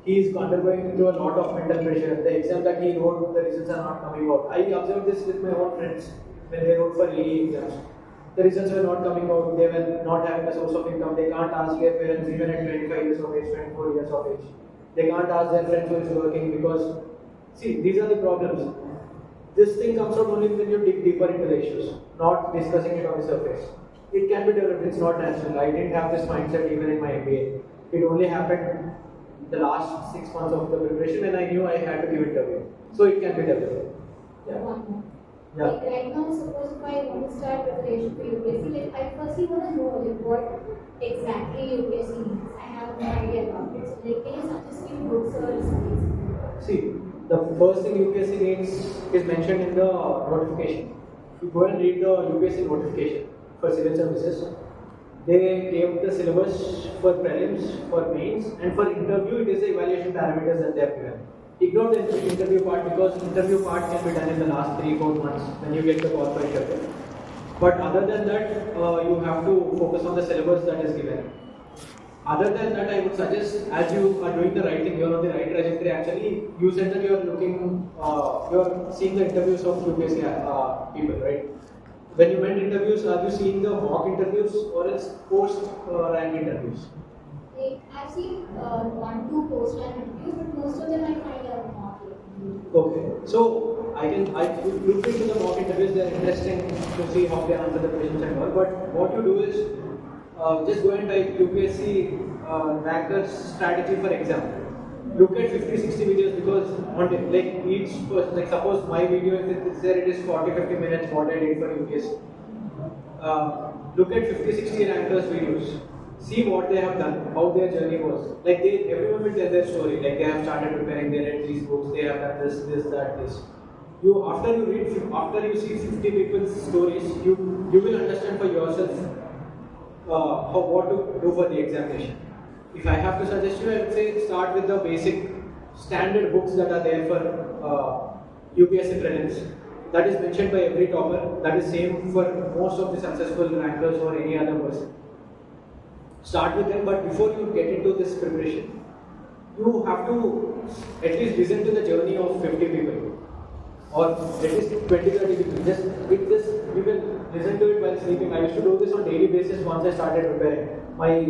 He is undergoing into a lot of mental pressure. The exam that he wrote, the results are not coming out. I observed this with my own friends when they wrote for AE exams. The results were not coming out. They were not having a source of income. They can't ask their parents even at 25 years of age, 24 years of age. They can't ask their friends who is working because, see, these are the problems. This thing comes out only when you dig deeper into the issues, not discussing it on the surface. It can be developed. It's not natural. I didn't have this mindset even in my MBA. It only happened the last 6 months of the preparation when I knew I had to give interview. So it can be developed. Yeah. Yeah. Like right now, suppose if I want to start preparation for UPSC, like I firstly want to know like what exactly UPSC means. I have no idea about it. So like, can you suggest me books or studies? See, the first thing UPSC needs is mentioned in the notification. You go and read the UPSC notification for civil services. They gave the syllabus for prelims, for mains, and for interview it is the evaluation parameters that they have given. Ignore the interview part because interview part can be done in the last 3-4 months when you get the call for interview. But other than that, you have to focus on the syllabus that is given. Other than that, I would suggest, as you are doing the right thing, you are on the right trajectory. Actually, you said that you are looking, you are seeing the interviews of UPSC people, right? When you meant interviews, are you seeing the mock interviews or else post-rank interviews? I've seen 1-2 post-rank interviews, but most of them I find are mock. Okay, so I look into the mock interviews. They are interesting to see how they answer the questions and all. But what you do is, just go and type UPSC rankers strategy for exam. Look at 50-60 videos because on like each person, like suppose my video if it's there, it is 40-50 minutes what I did for UPSC. Look at 50-60 rankers videos. See what they have done, how their journey was. Like everyone will tell their story. Like they have started preparing, they read these books, they have done this, that, this. After you see 50 people's stories, you will understand for yourself what to do for the examination. If I have to suggest you, I would say start with the basic standard books that are there for UPSC prelims. That is mentioned by every topper. That is same for most of the successful rankers or any other person. Start with them, but before you get into this preparation, you have to at least listen to the journey of 50 people. Or at least 20-30 people. Just with this, you can listen to it while sleeping. I used to do this on daily basis once I started preparing. My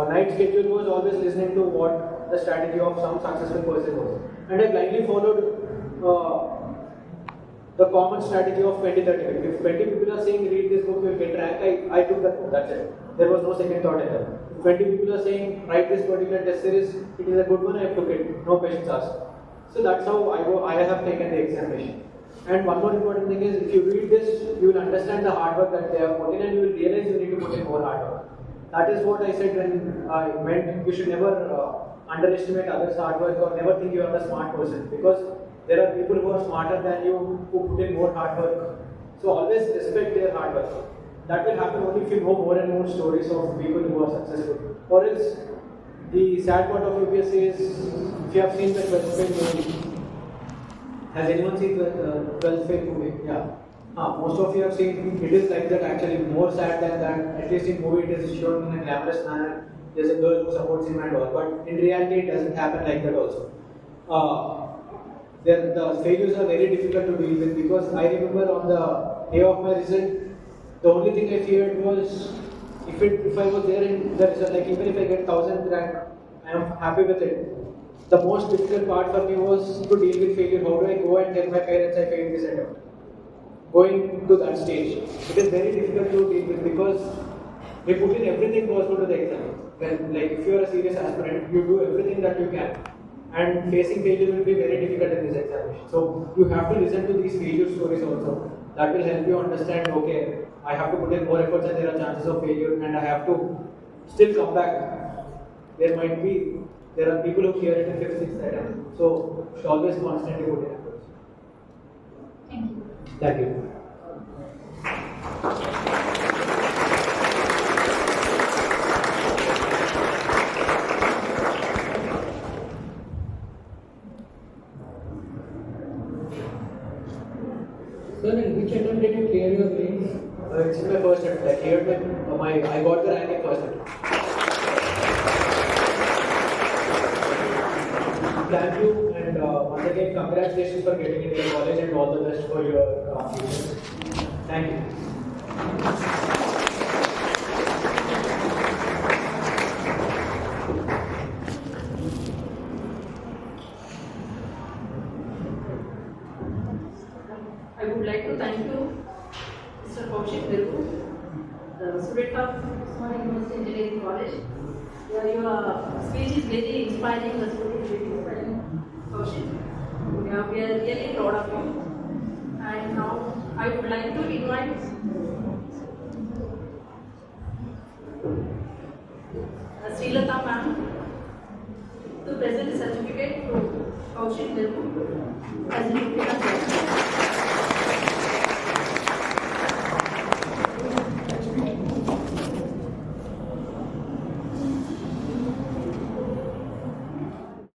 night schedule was always listening to what the strategy of some successful person was. And I blindly followed the common strategy of 20-30 people. If 20 people are saying read this book, you'll get rank, I took that book, that's it. There was no second thought in that. If 20 people are saying write this particular test series, it is a good one, I took it, no questions asked. So that's how I have taken the examination. And one more important thing is, if you read this, you will understand the hard work that they have put in and you will realize you need to put in more hard work. That is what I said when I meant you should never underestimate others' hard work or never think you are the smart person, because there are people who are smarter than you who put in more hard work. So always respect their hard work. That will happen only if you know more and more stories of people who are successful. Or else, the sad part of UPSC is, if you have seen the 12th fail movie. Has anyone seen the 12th fail movie? Yeah. Most of you have seen. It is like that actually, more sad than that. At least in movie it is shown in a glamorous manner. There's a girl who supports him and all. But in reality it doesn't happen like that also. The failures are very difficult to deal with, because I remember on the day of my result, the only thing I feared was if I was there in the result, like even if I get 1000th rank, I am happy with it. The most difficult part for me was to deal with failure. How do I go and tell my parents I failed this attempt? Going to that stage, it is very difficult to deal with, because we put in everything possible to the exam. When, like, if you are a serious aspirant, you do everything that you can. And facing failure will be very difficult in this examination. So you have to listen to these failure stories also. That will help you understand, okay, I have to put in more efforts and there are chances of failure and I have to still come back. There are people who clear it in 5th, 6th attempt. So you should always constantly put in efforts. Thank you. Thank you. Sir, in which attempt did you clear your mains? It's in my first attempt. I cleared I got the rank in first attempt. Thank you, and once again, congratulations for getting into the college and all the best for your future. Thank you. I would like to thank you, Mr. Kaushik Merugu, the student of Osmania University Engineering College. Your speech is very inspiring, the story is very inspiring, Kaushik. We are really proud of you. And now I would like to invite Srilata ma'am to present the certificate to Kaushik Merugu as an UPSC.